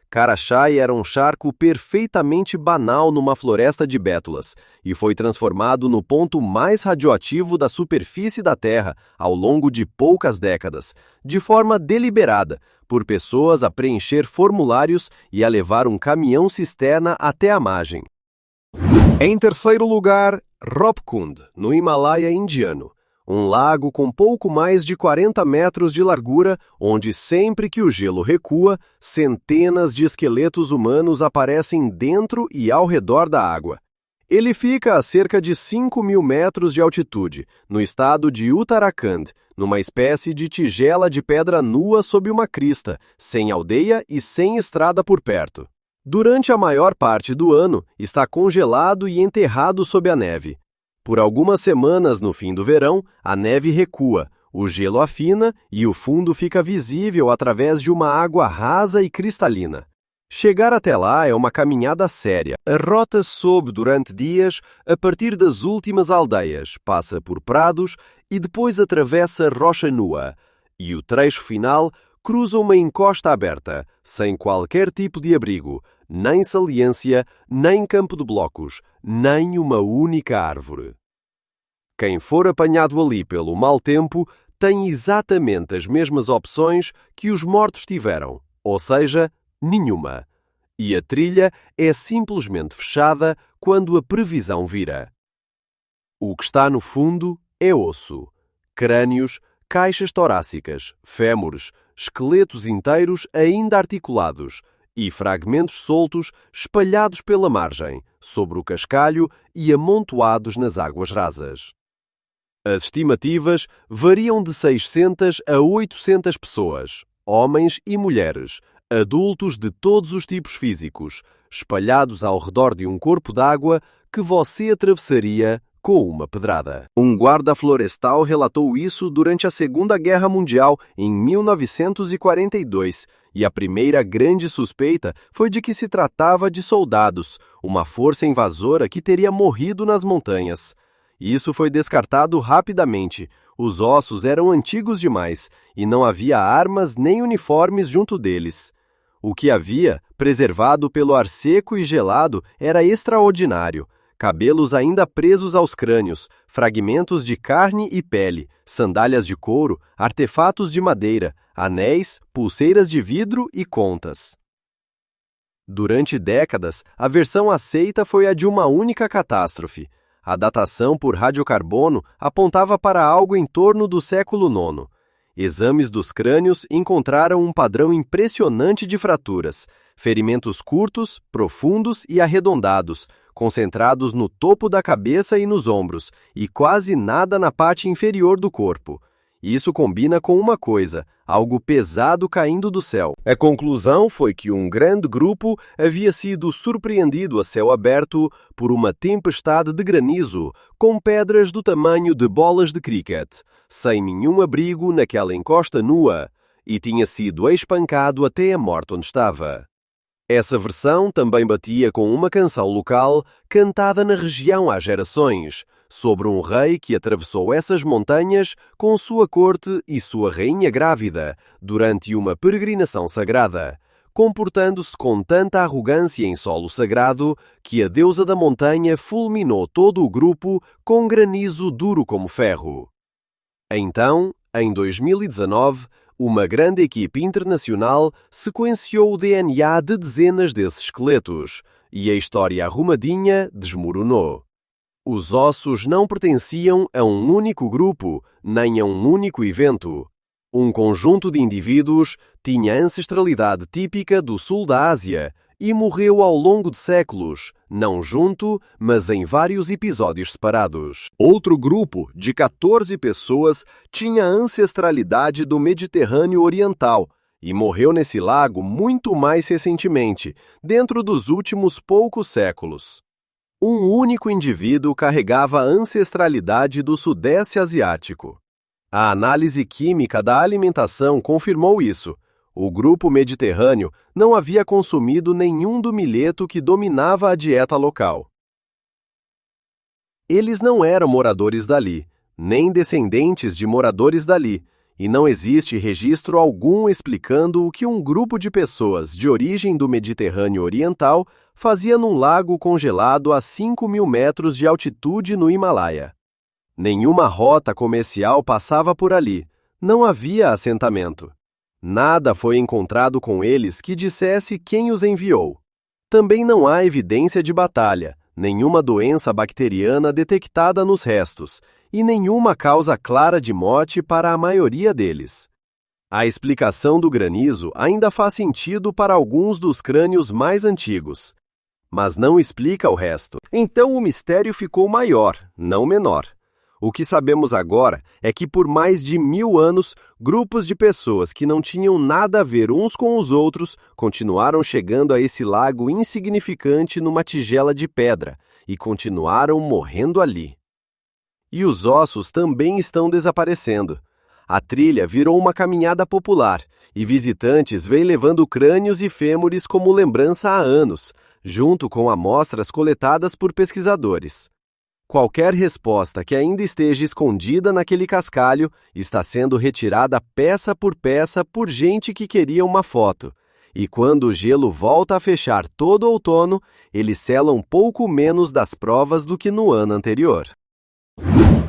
S1: Karachai era um charco perfeitamente banal numa floresta de bétulas e foi transformado no ponto mais radioativo da superfície da Terra ao longo de poucas décadas, de forma deliberada, por pessoas a preencher formulários e a levar um caminhão-cisterna até a margem. Em terceiro lugar, Ropkund, no Himalaia indiano, um lago com pouco mais de 40 metros de largura, onde sempre que o gelo recua, centenas de esqueletos humanos aparecem dentro e ao redor da água. Ele fica a cerca de 5.000 metros de altitude, no estado de Uttarakhand, numa espécie de tigela de pedra nua sob uma crista, sem aldeia e sem estrada por perto. Durante a maior parte do ano, está congelado e enterrado sob a neve. Por algumas semanas no fim do verão, a neve recua, o gelo afina e o fundo fica visível através de uma água rasa e cristalina. Chegar até lá é uma caminhada séria. A rota sobe durante dias a partir das últimas aldeias, passa por prados e depois atravessa rocha nua. E o trecho final cruza uma encosta aberta, sem qualquer tipo de abrigo, nem saliência, nem campo de blocos, nem uma única árvore. Quem for apanhado ali pelo mau tempo tem exatamente as mesmas opções que os mortos tiveram, ou seja, nenhuma. E a trilha é simplesmente fechada quando a previsão vira. O que está no fundo é osso, crânios, caixas torácicas, fémures, esqueletos inteiros ainda articulados e fragmentos soltos espalhados pela margem, sobre o cascalho e amontoados nas águas rasas. As estimativas variam de 600 a 800 pessoas, homens e mulheres, adultos de todos os tipos físicos, espalhados ao redor de um corpo d'água que você atravessaria ficou uma pedrada. Um guarda florestal relatou isso durante a Segunda Guerra Mundial, em 1942, e a primeira grande suspeita foi de que se tratava de soldados, uma força invasora que teria morrido nas montanhas. Isso foi descartado rapidamente. Os ossos eram antigos demais e não havia armas nem uniformes junto deles. O que havia, preservado pelo ar seco e gelado, era extraordinário. Cabelos ainda presos aos crânios, fragmentos de carne e pele, sandálias de couro, artefatos de madeira, anéis, pulseiras de vidro e contas. Durante décadas, a versão aceita foi a de uma única catástrofe. A datação por radiocarbono apontava para algo em torno do século IX. Exames dos crânios encontraram um padrão impressionante de fraturas, ferimentos curtos, profundos e arredondados, concentrados no topo da cabeça e nos ombros, e quase nada na parte inferior do corpo. Isso combina com uma coisa, algo pesado caindo do céu. A conclusão foi que um grande grupo havia sido surpreendido a céu aberto por uma tempestade de granizo, com pedras do tamanho de bolas de cricket, sem nenhum abrigo naquela encosta nua, e tinha sido espancado até a morte onde estava. Essa versão também batia com uma canção local cantada na região há gerações, sobre um rei que atravessou essas montanhas com sua corte e sua rainha grávida durante uma peregrinação sagrada, comportando-se com tanta arrogância em solo sagrado que a deusa da montanha fulminou todo o grupo com granizo duro como ferro. Então, em 2019, uma grande equipe internacional sequenciou o DNA de dezenas desses esqueletos e a história arrumadinha desmoronou. Os ossos não pertenciam a um único grupo, nem a um único evento. Um conjunto de indivíduos tinha ancestralidade típica do sul da Ásia e morreu ao longo de séculos, não junto, mas em vários episódios separados. Outro grupo, de 14 pessoas, tinha ancestralidade do Mediterrâneo Oriental e morreu nesse lago muito mais recentemente, dentro dos últimos poucos séculos. Um único indivíduo carregava a ancestralidade do Sudeste Asiático. A análise química da alimentação confirmou isso. O grupo mediterrâneo não havia consumido nenhum do milheto que dominava a dieta local. Eles não eram moradores dali, nem descendentes de moradores dali, e não existe registro algum explicando o que um grupo de pessoas de origem do Mediterrâneo Oriental fazia num lago congelado a 5.000 metros de altitude no Himalaia. Nenhuma rota comercial passava por ali, não havia assentamento. Nada foi encontrado com eles que dissesse quem os enviou. Também não há evidência de batalha, nenhuma doença bacteriana detectada nos restos e nenhuma causa clara de morte para a maioria deles. A explicação do granizo ainda faz sentido para alguns dos crânios mais antigos, mas não explica o resto. Então o mistério ficou maior, não menor. O que sabemos agora é que por mais de 1000 anos, grupos de pessoas que não tinham nada a ver uns com os outros continuaram chegando a esse lago insignificante numa tigela de pedra e continuaram morrendo ali. E os ossos também estão desaparecendo. A trilha virou uma caminhada popular e visitantes vêm levando crânios e fêmures como lembrança há anos, junto com amostras coletadas por pesquisadores. Qualquer resposta que ainda esteja escondida naquele cascalho está sendo retirada peça por gente que queria uma foto. E quando o gelo volta a fechar todo outono, eles selam pouco menos das provas do que no ano anterior.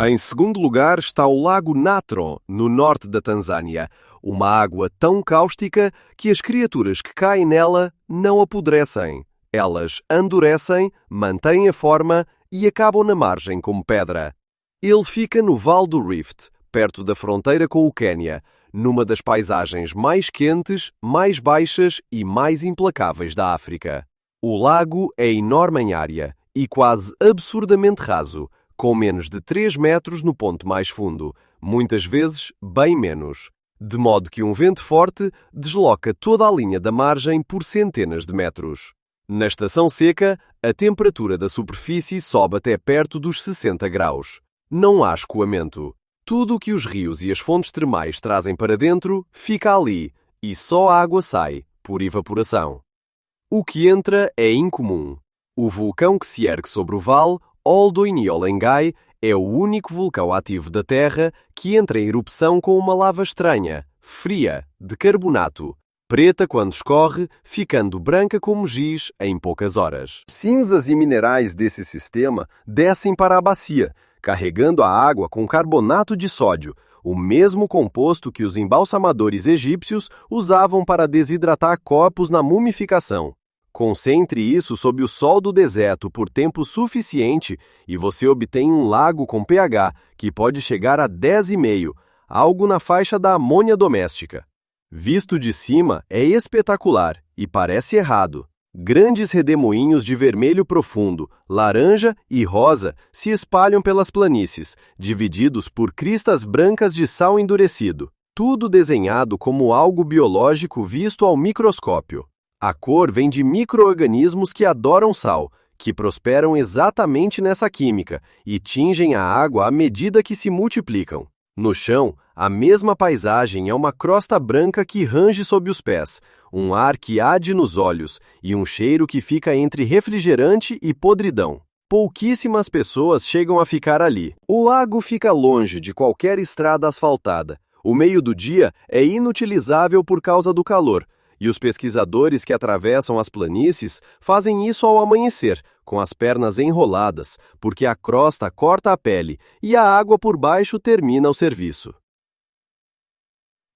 S1: Em segundo lugar está o Lago Natron, no norte da Tanzânia, uma água tão cáustica que as criaturas que caem nela não apodrecem. Elas endurecem, mantêm a forma e acabam na margem como pedra. Ele fica no Vale do Rift, perto da fronteira com o Quênia, numa das paisagens mais quentes, mais baixas e mais implacáveis da África. O lago é enorme em área e quase absurdamente raso, com menos de 3 metros no ponto mais fundo, muitas vezes bem menos, de modo que um vento forte desloca toda a linha da margem por centenas de metros. Na estação seca, A temperatura da superfície sobe até perto dos 60 graus. Não há escoamento. Tudo o que os rios e as fontes termais trazem para dentro fica ali, e só a água sai, por evaporação. O que entra é incomum. O vulcão que se ergue sobre o vale, Oldoin Olengai, é o único vulcão ativo da Terra que entra em erupção com uma lava estranha, fria, de carbonato, preta quando escorre, ficando branca como giz em poucas horas. Cinzas e minerais desse sistema descem para a bacia, carregando a água com carbonato de sódio, o mesmo composto que os embalsamadores egípcios usavam para desidratar corpos na mumificação. Concentre isso sob o sol do deserto por tempo suficiente e você obtém um lago com pH que pode chegar a 10,5, algo na faixa da amônia doméstica. Visto de cima, é espetacular e parece errado. Grandes redemoinhos de vermelho profundo, laranja e rosa se espalham pelas planícies, divididos por cristas brancas de sal endurecido, tudo desenhado como algo biológico visto ao microscópio. A cor vem de micro-organismos que adoram sal, que prosperam exatamente nessa química e tingem a água à medida que se multiplicam. No chão, a mesma paisagem é uma crosta branca que range sob os pés, um ar que arde nos olhos e um cheiro que fica entre refrigerante e podridão. Pouquíssimas pessoas chegam a ficar ali. O lago fica longe de qualquer estrada asfaltada. O meio do dia é inutilizável por causa do calor, e os pesquisadores que atravessam as planícies fazem isso ao amanhecer, com as pernas enroladas, porque a crosta corta a pele e a água por baixo termina o serviço.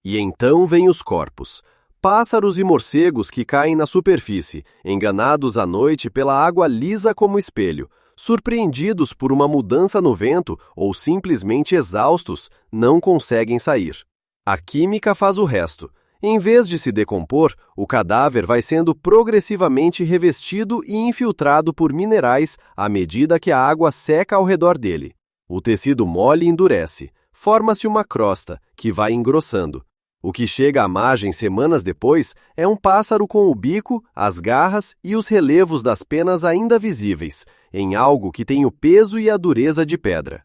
S1: E então vêm os corpos. Pássaros e morcegos que caem na superfície, enganados à noite pela água lisa como espelho, surpreendidos por uma mudança no vento ou simplesmente exaustos, não conseguem sair. A química faz o resto. Em vez de se decompor, o cadáver vai sendo progressivamente revestido e infiltrado por minerais à medida que a água seca ao redor dele. O tecido mole endurece, forma-se uma crosta, que vai engrossando. O que chega à margem semanas depois é um pássaro com o bico, as garras e os relevos das penas ainda visíveis, em algo que tem o peso e a dureza de pedra.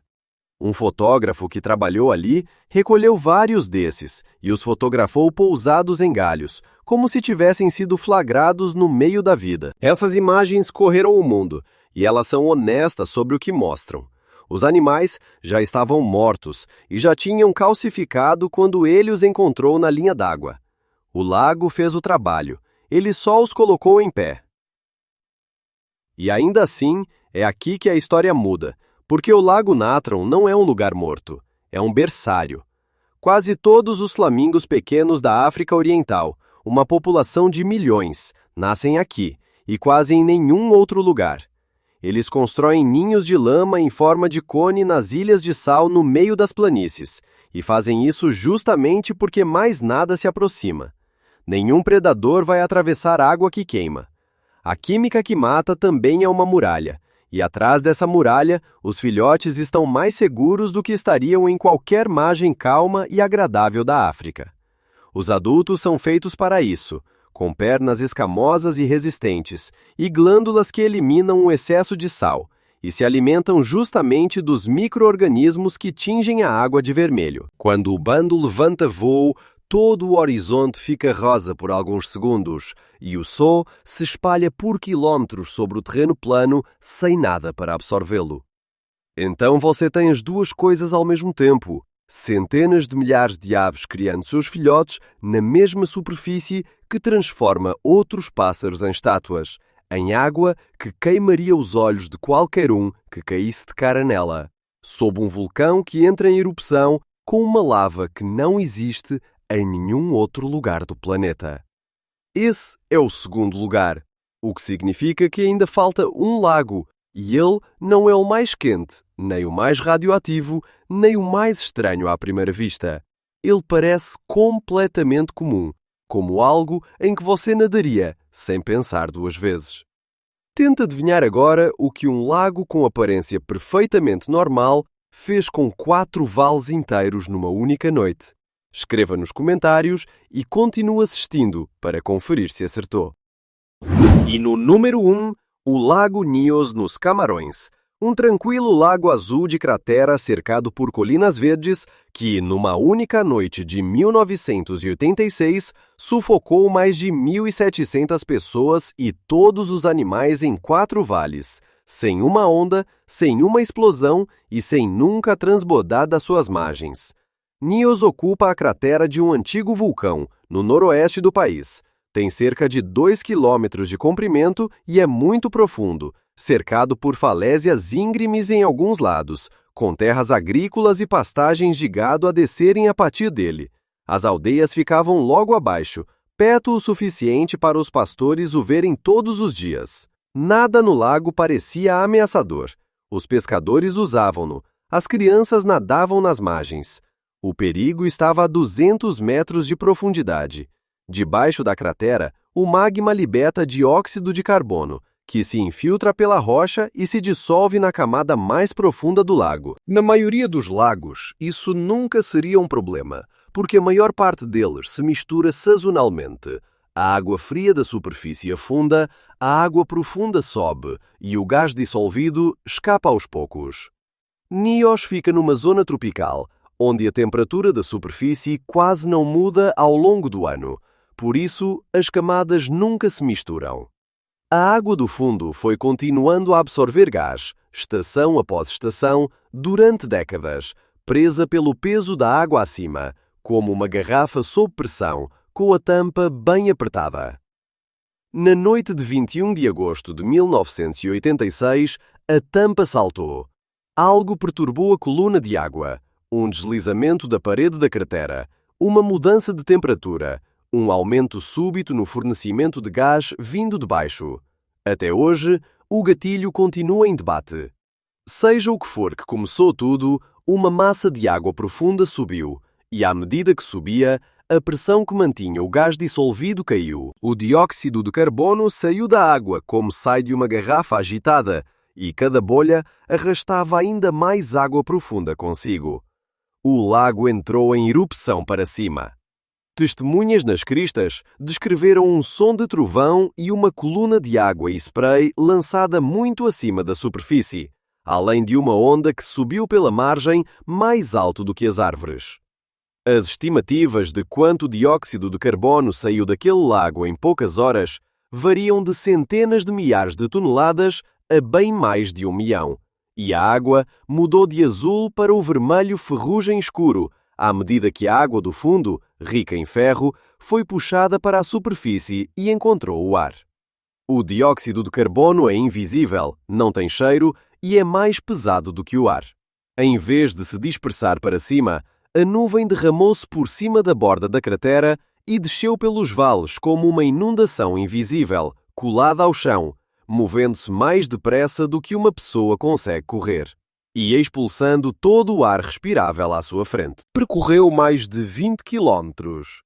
S1: Um fotógrafo que trabalhou ali recolheu vários desses e os fotografou pousados em galhos, como se tivessem sido flagrados no meio da vida. Essas imagens correram o mundo e elas são honestas sobre o que mostram. Os animais já estavam mortos e já tinham calcificado quando ele os encontrou na linha d'água. O lago fez o trabalho, ele só os colocou em pé. E ainda assim, é aqui que a história muda, porque o Lago Natron não é um lugar morto, é um berçário. Quase todos os flamingos pequenos da África Oriental, uma população de milhões, nascem aqui, e quase em nenhum outro lugar. Eles constroem ninhos de lama em forma de cone nas ilhas de sal no meio das planícies, e fazem isso justamente porque mais nada se aproxima. Nenhum predador vai atravessar água que queima. A química que mata também é uma muralha, e atrás dessa muralha, os filhotes estão mais seguros do que estariam em qualquer margem calma e agradável da África. Os adultos são feitos para isso, com pernas escamosas e resistentes, e glândulas que eliminam o excesso de sal, e se alimentam justamente dos micro-organismos que tingem a água de vermelho. Quando o bando levanta voo, todo o horizonte fica rosa por alguns segundos, e o sol se espalha por quilómetros sobre o terreno plano sem nada para absorvê-lo. Então você tem as duas coisas ao mesmo tempo. Centenas de milhares de aves criando seus filhotes na mesma superfície que transforma outros pássaros em estátuas, em água que queimaria os olhos de qualquer um que caísse de cara nela, sob um vulcão que entra em erupção com uma lava que não existe em nenhum outro lugar do planeta. Esse é o segundo lugar, o que significa que ainda falta um lago, e ele não é o mais quente, nem o mais radioativo, nem o mais estranho à primeira vista. Ele parece completamente comum, como algo em que você nadaria sem pensar duas vezes. Tenta adivinhar agora o que um lago com aparência perfeitamente normal fez com 4 vales inteiros numa única noite. Escreva nos comentários e continue assistindo para conferir se acertou. E no número 1, O Lago Nyos, nos Camarões. Um tranquilo lago azul de cratera cercado por colinas verdes que, numa única noite de 1986, sufocou mais de 1.700 pessoas e todos os animais em 4 vales, sem uma onda, sem uma explosão e sem nunca transbordar das suas margens. Nyos ocupa a cratera de um antigo vulcão, no noroeste do país. Tem cerca de 2 quilômetros de comprimento e é muito profundo, cercado por falésias íngremes em alguns lados, com terras agrícolas e pastagens de gado a descerem a partir dele. As aldeias ficavam logo abaixo, perto o suficiente para os pastores o verem todos os dias. Nada no lago parecia ameaçador. Os pescadores usavam-no, as crianças nadavam nas margens. O perigo estava a 200 metros de profundidade. Debaixo da cratera, o magma liberta dióxido de carbono, que se infiltra pela rocha e se dissolve na camada mais profunda do lago. Na maioria dos lagos, isso nunca seria um problema, porque a maior parte deles se mistura sazonalmente. A água fria da superfície afunda, a água profunda sobe e o gás dissolvido escapa aos poucos. Nyos fica numa zona tropical, onde a temperatura da superfície quase não muda ao longo do ano. Por isso, as camadas nunca se misturam. A água do fundo foi continuando a absorver gás, estação após estação, durante décadas, presa pelo peso da água acima, como uma garrafa sob pressão, com a tampa bem apertada. Na noite de 21 de agosto de 1986, a tampa saltou. Algo perturbou a coluna de água, um deslizamento da parede da cratera, uma mudança de temperatura, um aumento súbito no fornecimento de gás vindo de baixo. Até hoje, o gatilho continua em debate. Seja o que for que começou tudo, uma massa de água profunda subiu, e à medida que subia, a pressão que mantinha o gás dissolvido caiu. O dióxido de carbono saiu da água como sai de uma garrafa agitada, e cada bolha arrastava ainda mais água profunda consigo. O lago entrou em erupção para cima. Testemunhas nas cristas descreveram um som de trovão e uma coluna de água e spray lançada muito acima da superfície, além de uma onda que subiu pela margem mais alto do que as árvores. As estimativas de quanto dióxido de carbono saiu daquele lago em poucas horas variam de centenas de milhares de toneladas a bem mais de 1 milhão, e a água mudou de azul para o vermelho ferrugem escuro, à medida que a água do fundo, rica em ferro, foi puxada para a superfície e encontrou o ar. O dióxido de carbono é invisível, não tem cheiro e é mais pesado do que o ar. Em vez de se dispersar para cima, a nuvem derramou-se por cima da borda da cratera e desceu pelos vales como uma inundação invisível, colada ao chão, movendo-se mais depressa do que uma pessoa consegue correr, e expulsando todo o ar respirável à sua frente. Percorreu mais de 20 quilómetros.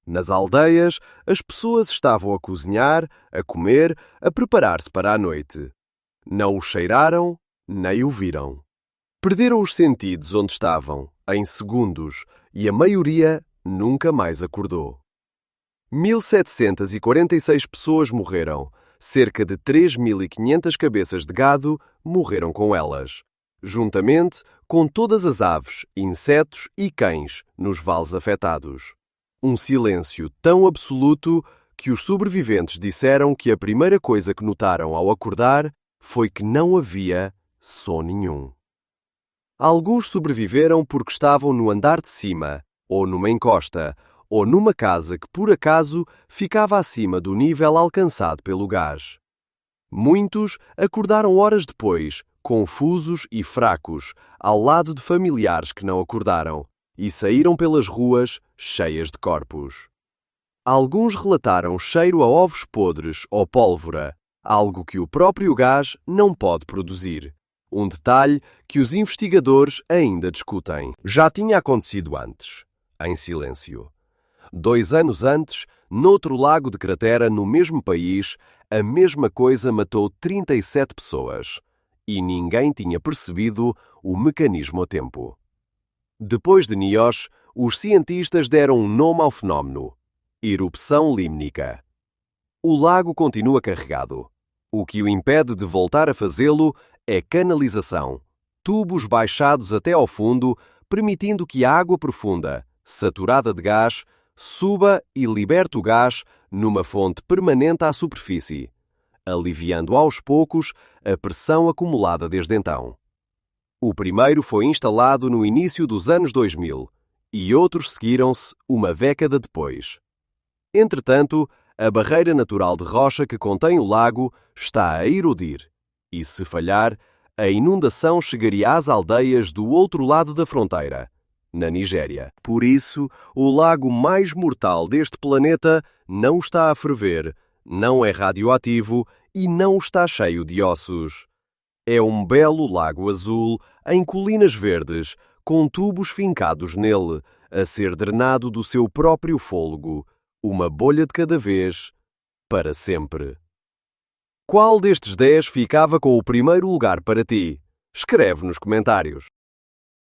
S1: Nas aldeias, as pessoas estavam a cozinhar, a comer, a preparar-se para a noite. Não o cheiraram, nem o viram. Perderam os sentidos onde estavam, em segundos, e a maioria nunca mais acordou. 1.746 pessoas morreram. Cerca de 3.500 cabeças de gado morreram com elas, juntamente com todas as aves, insetos e cães nos vales afetados. Um silêncio tão absoluto que os sobreviventes disseram que a primeira coisa que notaram ao acordar foi que não havia som nenhum. Alguns sobreviveram porque estavam no andar de cima, ou numa encosta, ou numa casa que, por acaso, ficava acima do nível alcançado pelo gás. Muitos acordaram horas depois, confusos e fracos, ao lado de familiares que não acordaram, e saíram pelas ruas cheias de corpos. Alguns relataram cheiro a ovos podres ou pólvora, algo que o próprio gás não pode produzir. Um detalhe que os investigadores ainda discutem. Já tinha acontecido antes, em silêncio. 2 anos antes, noutro lago de cratera no mesmo país, a mesma coisa matou 37 pessoas. E ninguém tinha percebido o mecanismo a tempo. Depois de Nyos, os cientistas deram um nome ao fenómeno: erupção límnica. O lago continua carregado. O que o impede de voltar a fazê-lo é canalização. Tubos baixados até ao fundo, permitindo que a água profunda, saturada de gás, suba e liberte o gás numa fonte permanente à superfície, aliviando aos poucos a pressão acumulada desde então. O primeiro foi instalado no início dos anos 2000 e outros seguiram-se uma década depois. Entretanto, a barreira natural de rocha que contém o lago está a erodir e, se falhar, a inundação chegaria às aldeias do outro lado da fronteira, na Nigéria. Por isso, o lago mais mortal deste planeta não está a ferver, não é radioativo e não está cheio de ossos. É um belo lago azul em colinas verdes, com tubos fincados nele, a ser drenado do seu próprio fôlego, uma bolha de cada vez, para sempre. Qual destes 10 ficava com o primeiro lugar para ti? Escreve nos comentários.